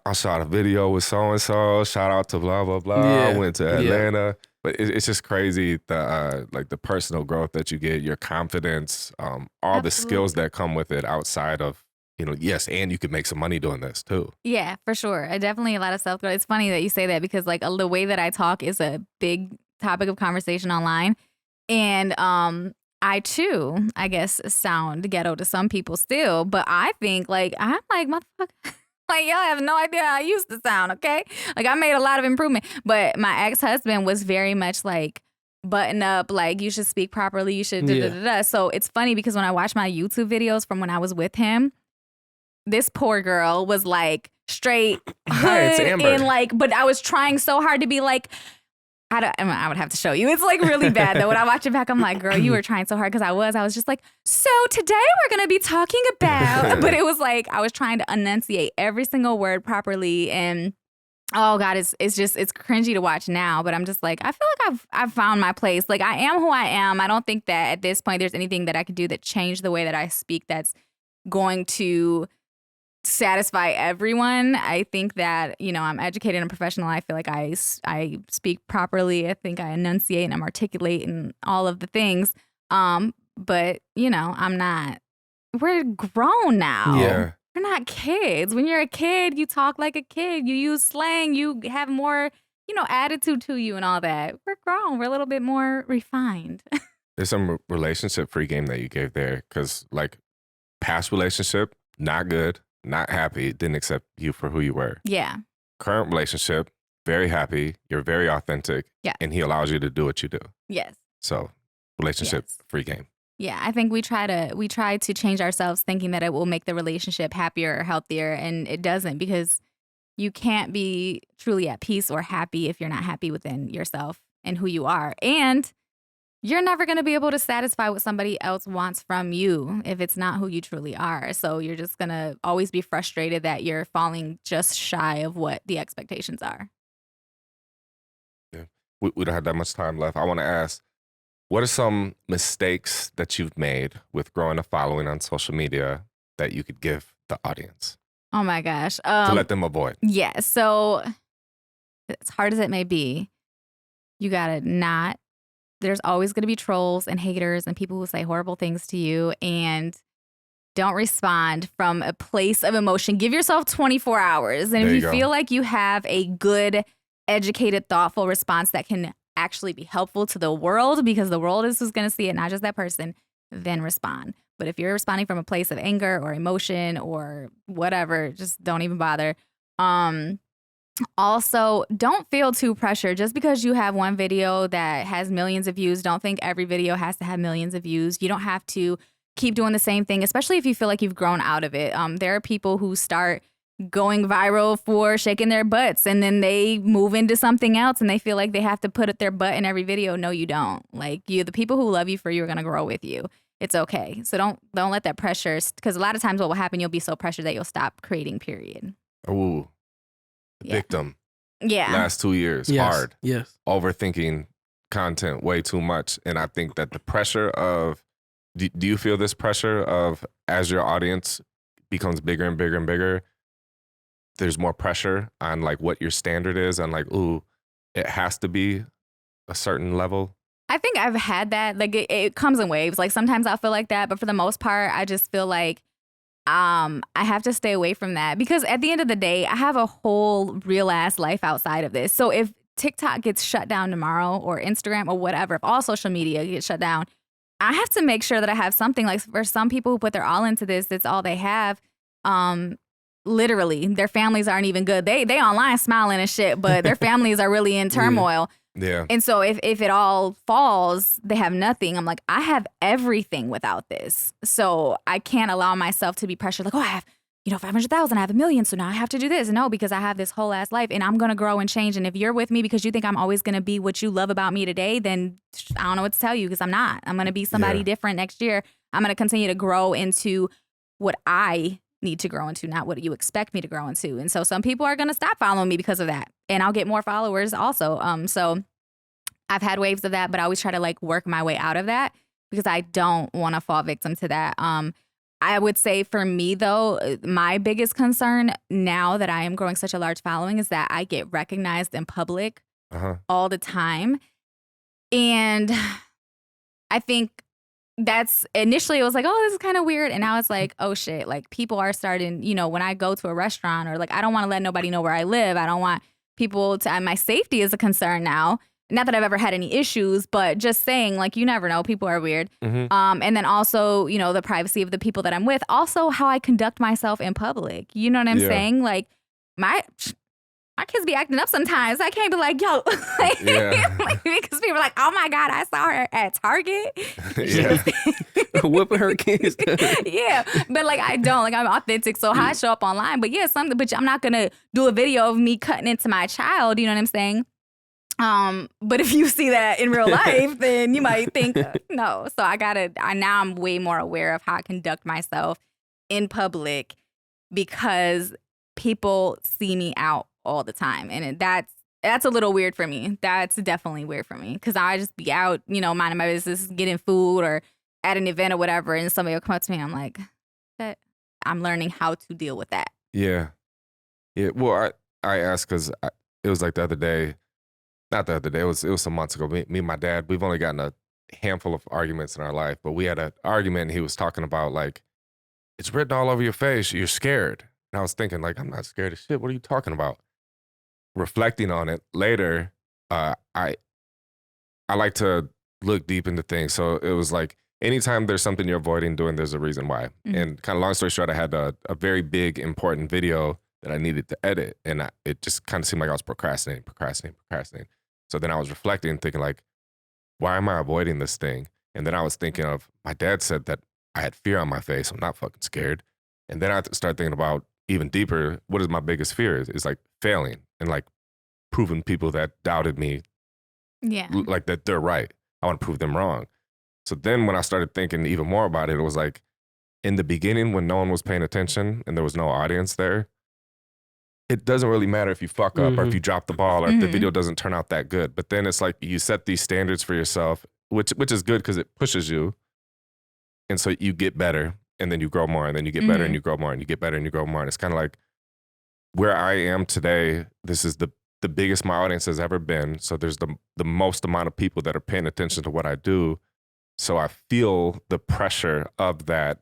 I shot a video with so-and-so. Shout out to blah, blah, blah. Yeah. I went to Atlanta. Yeah. But it's just crazy, like the personal growth that you get, your confidence, all the skills that come with it outside of, yes, and you could make some money doing this too. Yeah, for sure. Definitely a lot of self-growth. It's funny that you say that, because like the way that I talk is a big topic of conversation online. And I too, I guess, sound ghetto to some people still, but I think like, I'm like, motherfucker. Like, y'all have no idea how I used to sound, okay? Like, I made a lot of improvement. But my ex-husband was very much like, button up, like, you should speak properly, you should da-da-da-da. So it's funny because when I watch my YouTube videos from when I was with him, this poor girl was like straight hood and like, but I was trying so hard to be like, I would have to show you. It's like really bad though. When I watch it back, I'm like, girl, you were trying so hard, because I was just like, so today we're going to be talking about, but it was like, I was trying to enunciate every single word properly. And oh God, it's cringy to watch now, but I'm just like, I feel like I've found my place. Like, I am who I am. I don't think that at this point there's anything that I could do that changed the way that I speak that's going to satisfy everyone. I think that, you know, I'm educated and professional. I feel like I speak properly. I think I enunciate and I'm articulate and all of the things. But, you know, I'm not. We're grown now. Yeah. We're not kids. When you're a kid, you talk like a kid. You use slang. You have more, you know, attitude to you and all that. We're grown. We're a little bit more refined. There's some relationship free game that you gave there because, like, past relationship, not good, not happy, didn't accept you for who you were. Yeah. Current relationship, very happy, you're very authentic, Yeah. and he allows you to do what you do. Yes. So, relationship free game. Yeah, I think we try to change ourselves thinking that it will make the relationship happier or healthier, and it doesn't, because you can't be truly at peace or happy if you're not happy within yourself and who you are. And you're never going to be able to satisfy what somebody else wants from you if it's not who you truly are. So you're just going to always be frustrated that you're falling just shy of what the expectations are. Yeah. We don't have that much time left. I want to ask, what are some mistakes that you've made with growing a following on social media that you could give the audience Oh my gosh. to let them avoid? Yeah. So as hard as it may be, you got to not. There's always going to be trolls and haters and people who say horrible things to you, and don't respond from a place of emotion. Give yourself 24 hours. And There if you you go. feel like you have a good, educated, thoughtful response that can actually be helpful to the world, because the world is who's going to see it, not just that person, then respond. But if you're responding from a place of anger or emotion or whatever, just don't even bother. Also, don't feel too pressured. Just because you have one video that has millions of views, don't think every video has to have millions of views. You don't have to keep doing the same thing, especially if you feel like you've grown out of it. There are people who start going viral for shaking their butts, and then they move into something else and they feel like they have to put their butt in every video. No, you don't. Like, the people who love you for you are going to grow with you. It's okay. So don't let that pressure, because a lot of times what will happen, you'll be so pressured that you'll stop creating, period. Ooh, the Yeah. victim. Yeah. Last 2 years, Yes. hard. Yes. Overthinking content way too much. And I think that the pressure of, do you feel this pressure of, as your audience becomes bigger and bigger and bigger, there's more pressure on like what your standard is, and like, ooh, it has to be a certain level? I think I've had that. Like, it comes in waves. Like, sometimes I'll feel like that, but for the most part, I just feel like I have to stay away from that, because at the end of the day, I have a whole real ass life outside of this. So if TikTok gets shut down tomorrow, or Instagram, or whatever, if all social media gets shut down, I have to make sure that I have something. Like, for some people who put their all into this, that's all they have. Literally, their families aren't even good. They online smiling and shit, but their families are really in turmoil. Yeah. And so if it all falls, they have nothing. I'm like, I have everything without this. So I can't allow myself to be pressured. Like, oh, I have, 500,000, I have 1 million. So now I have to do this. No, because I have this whole ass life, and I'm going to grow and change. And if you're with me because you think I'm always going to be what you love about me today, then I don't know what to tell you, because I'm not. I'm going to be somebody different next year. I'm going to continue to grow into what I need to grow into, not what you expect me to grow into. And so some people are going to stop following me because of that, and I'll get more followers also. So I've had waves of that, but I always try to like work my way out of that, because I don't want to fall victim to that. I would say for me though, my biggest concern now that I am growing such a large following is that I get recognized in public all the time. And I think that's, initially it was like, oh, this is kind of weird. And now it's like, oh shit, like people are starting, when I go to a restaurant, or like, I don't want to let nobody know where I live. I don't want people to, my safety is a concern now. Not that I've ever had any issues, but just saying, like, you never know, people are weird. And then also, the privacy of the people that I'm with, also how I conduct myself in public. You know what I'm saying? Like, my kids be acting up sometimes. I can't be like, yo, because people are like, oh my God, I saw her at Target. Whooping her kids. Yeah, but like I don't, like I'm authentic, so how I show up online. But yeah, but I'm not gonna do a video of me cutting into my child. You know what I'm saying? But if you see that in real life, then you might think no. So now I'm way more aware of how I conduct myself in public, because people see me out all the time, and that's a little weird for me. That's definitely weird for me, because I just be out, minding my business, getting food or at an event or whatever, and somebody will come up to me and I'm like, I'm learning how to deal with that. Yeah. Yeah. Well, I asked because it was like the other day, not the other day, it was some months ago. Me and my dad, we've only gotten a handful of arguments in our life, but we had an argument and he was talking about like, it's written all over your face. You're scared. And I was thinking like, I'm not scared of shit. What are you talking about? Reflecting on it later, I like to look deep into things. So it was like, anytime there's something you're avoiding doing, there's a reason why. Mhm. And kind of long story short, I had a very big, important video that I needed to edit. And it just kind of seemed like I was procrastinating. So then I was reflecting, thinking like, why am I avoiding this thing? And then I was thinking of, my dad said that I had fear on my face. I'm not fucking scared. And then I started thinking about even deeper, what is my biggest fear? Is like failing and like proving people that doubted me, Yeah. like that they're right. I want to prove them wrong. So then when I started thinking even more about it, it was like in the beginning when no one was paying attention and there was no audience there, it doesn't really matter if you fuck up or if you drop the ball or if the video doesn't turn out that good. But then it's like you set these standards for yourself, which is good because it pushes you. And so you get better and then you grow more and then you get better and you grow more and you get better and you grow more. And it's kind of like where I am today, this is the biggest my audience has ever been. So there's the most amount of people that are paying attention to what I do. So I feel the pressure of that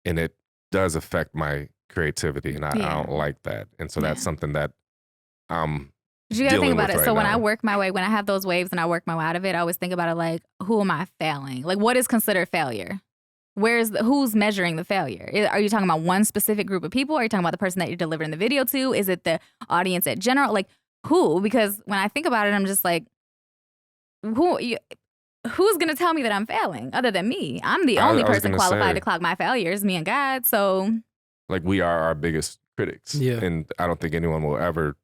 and it does affect my creativity and I don't like that. And so that's something that I'm But you gotta think about it. right So when now. I work my way, when I have those waves and I work my way out of it, I always think about it like, who am I failing? Like, what is considered failure? Who's measuring the failure? Are you talking about one specific group of people? Are you talking about the person that you're delivering the video to? Is it the audience in general? Like, who? Because when I think about it, I'm just like, who's gonna tell me that I'm failing other than me? I'm the only I was person gonna qualified say, to clock my failures, me and God. So like we are our biggest critics. Yeah. And I don't think anyone will ever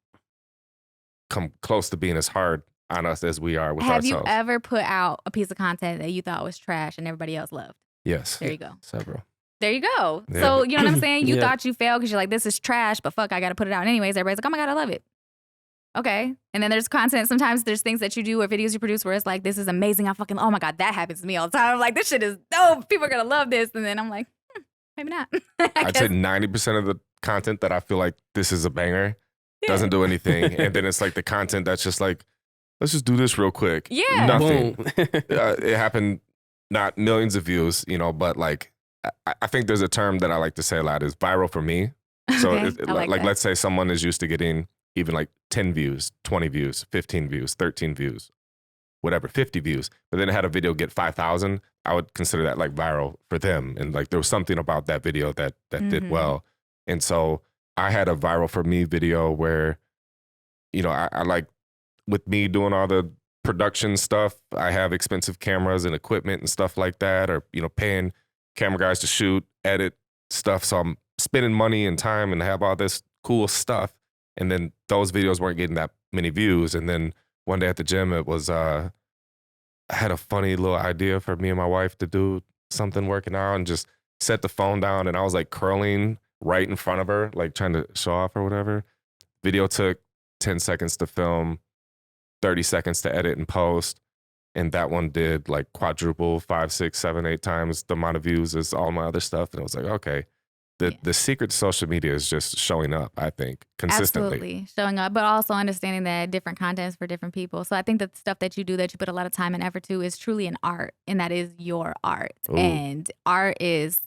come close to being as hard on us as we are with have ourselves. you ever put out a piece of content that you thought was trash and everybody else loved? Yes. There you go. Several. There you go. Yeah. So you know what I'm saying? You Yeah. thought you failed because you're like, this is trash, but fuck, I got to put it out anyways. Everybody's like, oh my God, I love it. Okay. And then there's content. Sometimes there's things that you do or videos you produce where it's like, this is amazing. Oh my God, that happens to me all the time. I'm like, this shit is dope. People are going to love this. And then I'm like, maybe not. I'd say 90% of the content that I feel like this is a banger doesn't do anything. And then it's like the content that's just like, let's just do this real quick. Yeah. Nothing. Boom. It happened, not millions of views, but like, I think there's a term that I like to say a lot is viral for me. So Okay, I like that. let's say someone is used to getting even like 10 views, 20 views, 15 views, 13 views, whatever, 50 views. But then it had a video get 5,000. I would consider that like viral for them. And like there was something about that video that did well. And so I had a viral for me video where, I like with me doing all the production stuff, I have expensive cameras and equipment and stuff like that, or, paying camera guys to shoot, edit stuff. So I'm spending money and time and have all this cool stuff. And then those videos weren't getting that many views. And then one day at the gym, it was, I had a funny little idea for me and my wife to do something working out and just set the phone down. And I was like curling right in front of her, like trying to show off or whatever. Video took 10 seconds to film, 30 seconds to edit and post. And that one did like quadruple 5, 6, 7, 8 times the amount of views as all my other stuff. And I was like, okay, the secret to social media is just showing up, I think, consistently. Absolutely. Showing up, but also understanding that different content is for different people. So I think that the stuff that you do that you put a lot of time and effort to is truly an art, and that is your art. Ooh. And art is,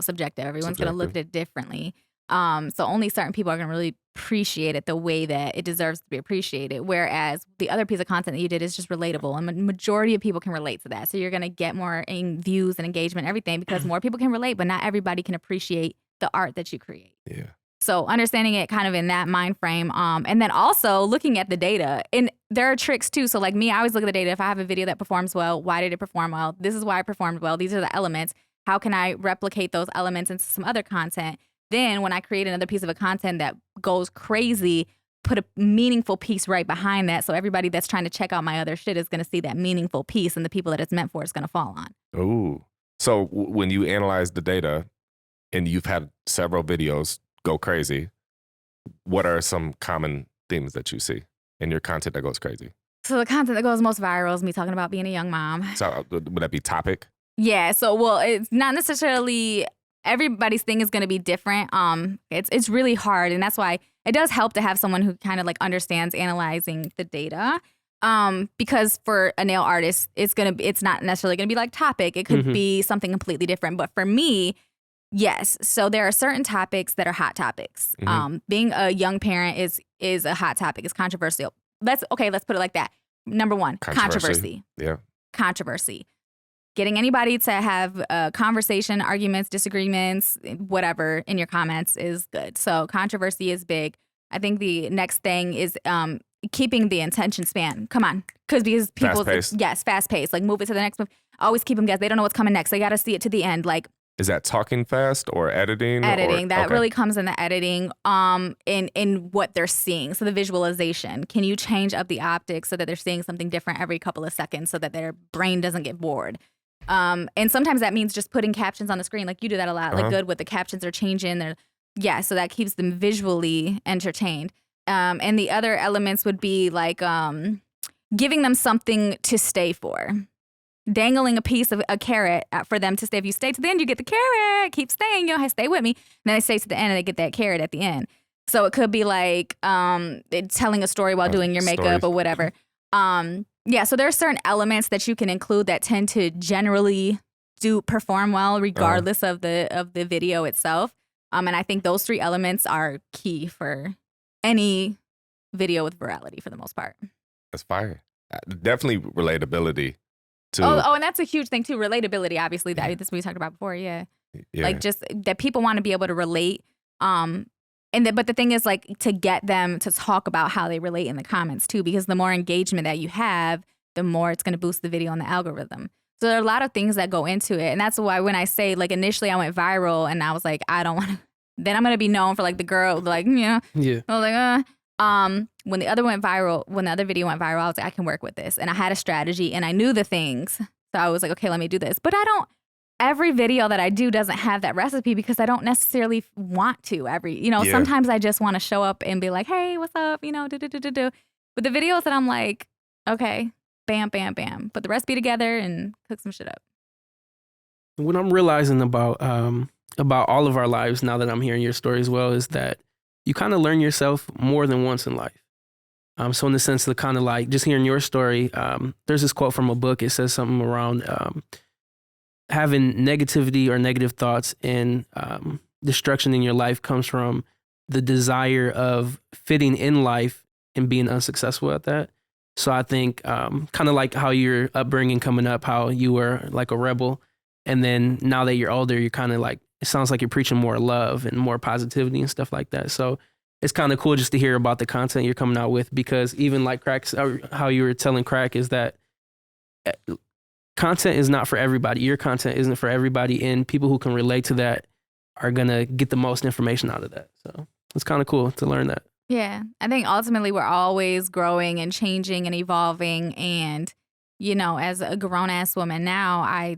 subjective. Everyone's going to look at it differently. So only certain people are going to really appreciate it the way that it deserves to be appreciated. Whereas the other piece of content that you did is just relatable, and the majority of people can relate to that. So you're going to get more views and engagement, and everything, because more people can relate, but not everybody can appreciate the art that you create. Yeah. So understanding it kind of in that mind frame, and then also looking at the data. And there are tricks too. So like me, I always look at the data. If I have a video that performs well, why did it perform well? This is why it performed well. These are the elements. How can I replicate those elements into some other content? Then when I create another piece of a content that goes crazy, put a meaningful piece right behind that. So everybody that's trying to check out my other shit is going to see that meaningful piece, and the people that it's meant for is going to fall on. Ooh. So when you analyze the data and you've had several videos go crazy, what are some common themes that you see in your content that goes crazy? So the content that goes most viral is me talking about being a young mom. So would that be topic? Yeah. So, well, it's not necessarily everybody's thing is going to be different. It's really hard, and that's why it does help to have someone who kind of like understands analyzing the data. Because for a nail artist, it's not necessarily gonna be like topic. It could be something completely different. But for me, yes. So there are certain topics that are hot topics. Being a young parent is a hot topic. It's controversial. Let's put it like that. Number one, controversy. Yeah. Controversy. Getting anybody to have a conversation, arguments, disagreements, whatever in your comments is good. So controversy is big. I think the next thing is keeping the attention span. Come on. Because people, fast paced. Like move it to the next move. Always keep them guessing. They don't know what's coming next. They got to see it to the end. Like, is that talking fast or editing? That really comes in the editing, in what they're seeing. So the visualization. Can you change up the optics so that they're seeing something different every couple of seconds so that their brain doesn't get bored? And sometimes that means just putting captions on the screen. Like you do that a lot. Like good with the captions are changing. So that keeps them visually entertained. And the other elements would be like giving them something to stay for. Dangling a piece of a carrot for them to stay. If you stay to the end, you get the carrot. Keep staying. You know, stay with me. And then they stay to the end and they get that carrot at the end. So it could be like telling a story while doing your makeup or whatever. So there are certain elements that you can include that tend to generally perform well regardless of the video itself. And I think those three elements are key for any video with virality for the most part. That's fire. Definitely relatability. And that's a huge thing too. Relatability, obviously, that's what we talked about before. Yeah. Like just that people want to be able to relate. But the thing is like to get them to talk about how they relate in the comments too, because the more engagement that you have, the more it's going to boost the video on the algorithm. So there are a lot of things that go into it. And that's why when I say like initially I went viral and I was like, I don't want to, then I'm going to be known for like the girl, like, you know, I was like, when the other video went viral, I was like, I can work with this. And I had a strategy and I knew the things. So I was like, okay, let me do this. But every video that I do doesn't have that recipe because I don't necessarily want to sometimes I just want to show up and be like, hey, what's up? You know, do. But the videos that I'm like, okay, bam, bam, bam. Put the recipe together and cook some shit up. What I'm realizing about all of our lives now that I'm hearing your story as well is that you kind of learn yourself more than once in life. So in the sense of kind of like just hearing your story, there's this quote from a book. It says something around having negativity or negative thoughts and destruction in your life comes from the desire of fitting in life and being unsuccessful at that. So I think kind of like how your upbringing coming up, how you were like a rebel. And then now that you're older, you're kind of like, it sounds like you're preaching more love and more positivity and stuff like that. So it's kind of cool just to hear about the content you're coming out with, because even like how you were telling Crack is that content is not for everybody. Your content isn't for everybody, and people who can relate to that are going to get the most information out of that. So it's kind of cool to learn that. Yeah. I think ultimately we're always growing and changing and evolving. And, you know, as a grown ass woman now, I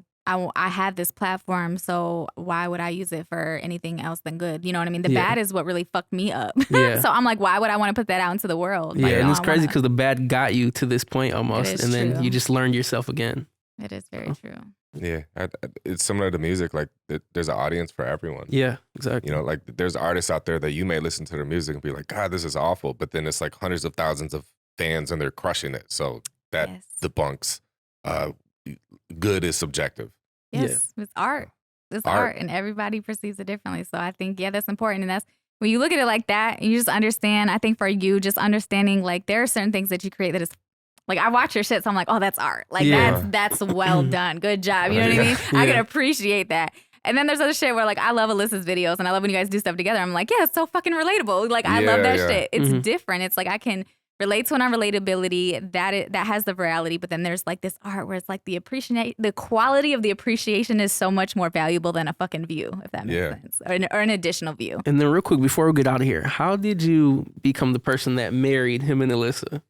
have this platform, so why would I use it for anything else than good? You know what I mean? The bad is what really fucked me up. Yeah. So I'm like, why would I want to put that out into the world? Yeah, like, and it's crazy because the bad got you to this point almost, and then you just learned yourself again. It is very true. Yeah, it's similar to music. Like there's an audience for everyone. Yeah, exactly. You know, like there's artists out there that you may listen to their music and be like, God, this is awful. But then it's like hundreds of thousands of fans and they're crushing it. So that debunks good is subjective. Yes, it's art. It's art, and everybody perceives it differently. So I think, that's important. And that's when you look at it like that, you just understand. I think for you, just understanding like there are certain things that you create that is like, I watch your shit, so I'm like, oh, that's art. Like that's well done. Good job. You know what I mean? I can appreciate that. And then there's other shit where like I love Alyssa's videos and I love when you guys do stuff together. I'm like, yeah, it's so fucking relatable. Like I love that shit. It's different. It's like I can relate to an unrelatability that has the virality, but then there's like this art where it's like the quality of the appreciation is so much more valuable than a fucking view, if that makes sense, or an additional view. And then real quick before we get out of here, how did you become the person that married him and Alyssa?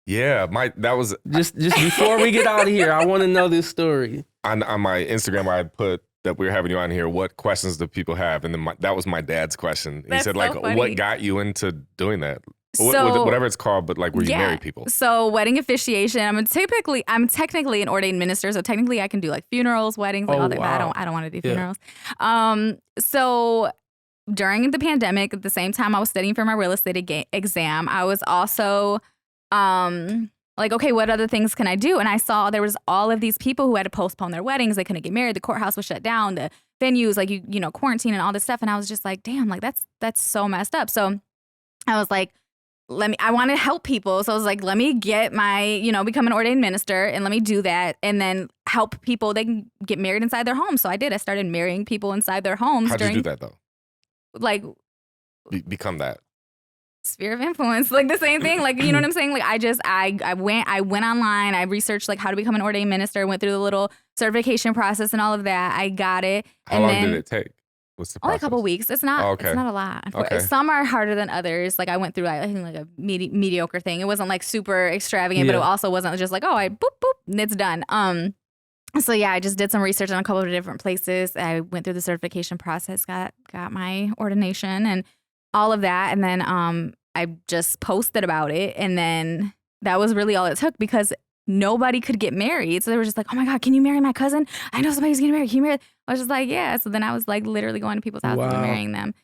Yeah, that was just before we get out of here. I want to know this story. On my Instagram, I put that we were having you on here. What questions do people have? And then that was my dad's question. He said, so like, funny. What got you into doing that? So whatever it's called, but like where you marry people. So wedding officiation. I'm technically an ordained minister, so technically I can do like funerals, weddings, like all that. Wow. But I don't want to do funerals. So during the pandemic, at the same time I was studying for my real estate exam, I was also like, okay, what other things can I do? And I saw there was all of these people who had to postpone their weddings. They couldn't get married. The courthouse was shut down. The venues, like you know, quarantine and all this stuff. And I was just like, damn, like that's so messed up. So I was like, I want to help people. So I was like, let me get become an ordained minister and let me do that. And then help people. They can get married inside their homes. So I did. I started marrying people inside their homes. How'd you do that though? Like, become that sphere of influence, like the same thing. Like, you know what I'm saying? Like I went online. I researched like how to become an ordained minister, went through the little certification process and all long I got it. How long did it take? What's the process? Only a couple weeks. It's not. Okay. It's not a lot. Okay. Some are harder than others. Like I went through, I think like a mediocre thing. It wasn't like super extravagant, but it also wasn't just like, oh, I boop boop and it's done. So yeah, I just did some research on a couple of different places. I went through the certification process, got my ordination and all of that, and then I just posted about it, and then that was really all it took because nobody could get married. So they were just like, oh my God, can you marry my cousin? I know somebody's getting married. Can you marry? I was just like, yeah. So then I was like literally going to people's houses and marrying them.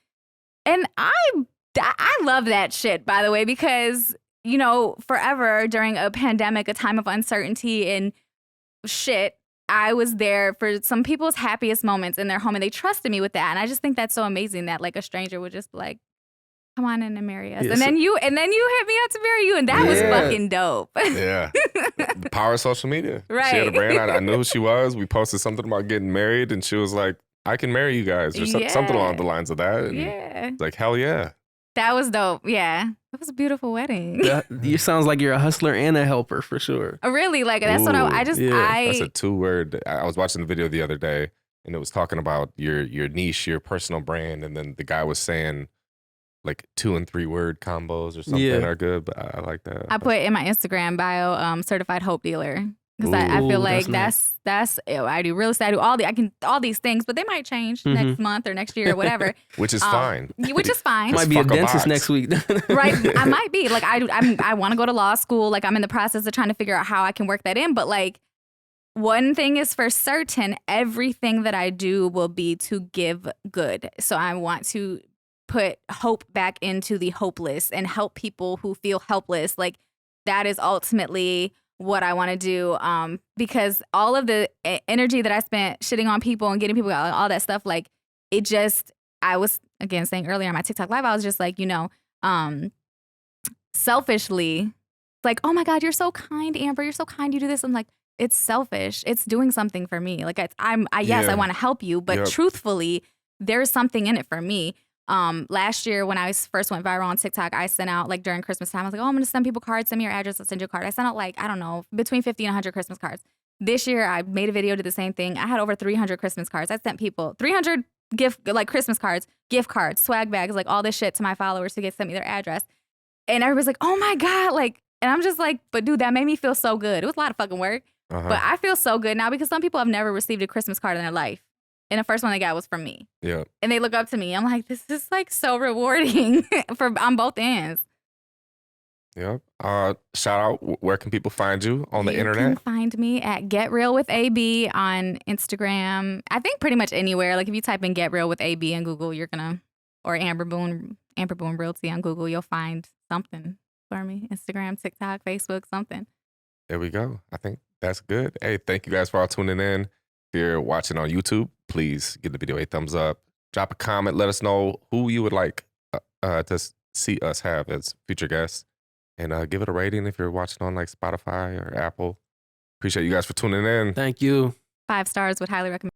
And I love that shit, by the way, because, you know, forever during a pandemic, a time of uncertainty and shit, I was there for some people's happiest moments in their home and they trusted me with that. And I just think that's so amazing that like a stranger would just be like, come on in and marry us. And then you hit me up to marry you. And that was fucking dope. Yeah. The power of social media. Right. She had a brand. I knew who she was. We posted something about getting married and she was like, I can marry you guys or something along the lines of that. And it's like, hell yeah. That was dope. Yeah. That was a beautiful wedding. You sounds like you're a hustler and a helper for sure. Really? Like that's what that's a 2-word. I was watching the video the other day and it was talking about your niche, your personal brand. And then the guy was saying, like 2- and 3-word combos or something are good, but I like that. I put in my Instagram bio, certified hope dealer, because I feel like that's I do real estate, I do all these things, but they might change next month or next year or whatever, which is fine. Which is fine. Might be a dentist next week, right? I might be like I want to go to law school. Like I'm in the process of trying to figure out how I can work that in, but like. One thing is for certain, everything that I do will be to give good. So I want to put hope back into the hopeless and help people who feel helpless. Like that is ultimately what I want to do. Because all of the energy that I spent shitting on people and getting people out, all that stuff, like it just, I was again saying earlier on my TikTok live, I was just like, you know, selfishly, like, oh my God, you're so kind, Amber. You're so kind. You do this. I'm like, it's selfish. It's doing something for me. Like yes, I want to help you, but truthfully, there's something in it for me. Last year when I first went viral on TikTok, I sent out like during Christmas time, I was like, oh, I'm going to send people cards. Send me your address. I'll send you a card. I sent out like, I don't know, between 50 and 100 Christmas cards. This year I made a video, did the same thing. I had over 300 Christmas cards. I sent people 300 Christmas cards, gift cards, swag bags, like all this shit to my followers to send me their address. And everybody's like, oh my God. Like, and I'm just like, but dude, that made me feel so good. It was a lot of fucking work, but I feel so good now because some people have never received a Christmas card in their life. And the first one they got was from me. Yeah. And they look up to me. I'm like, this is like so rewarding on both ends. Yep. Shout out. Where can people find you on the internet? You can find me at Get Real with AB on Instagram. I think pretty much anywhere. Like if you type in Get Real with AB in Google, you're gonna, or Amber Boone Realty on Google, you'll find something for me. Instagram, TikTok, Facebook, something. There we go. I think that's good. Hey, thank you guys for all tuning in. If you're watching on YouTube, please give the video a thumbs up. Drop a comment. Let us know who you would like to see us have as future guests. And give it a rating if you're watching on like Spotify or Apple. Appreciate you guys for tuning in. Thank you. 5 stars, would highly recommend.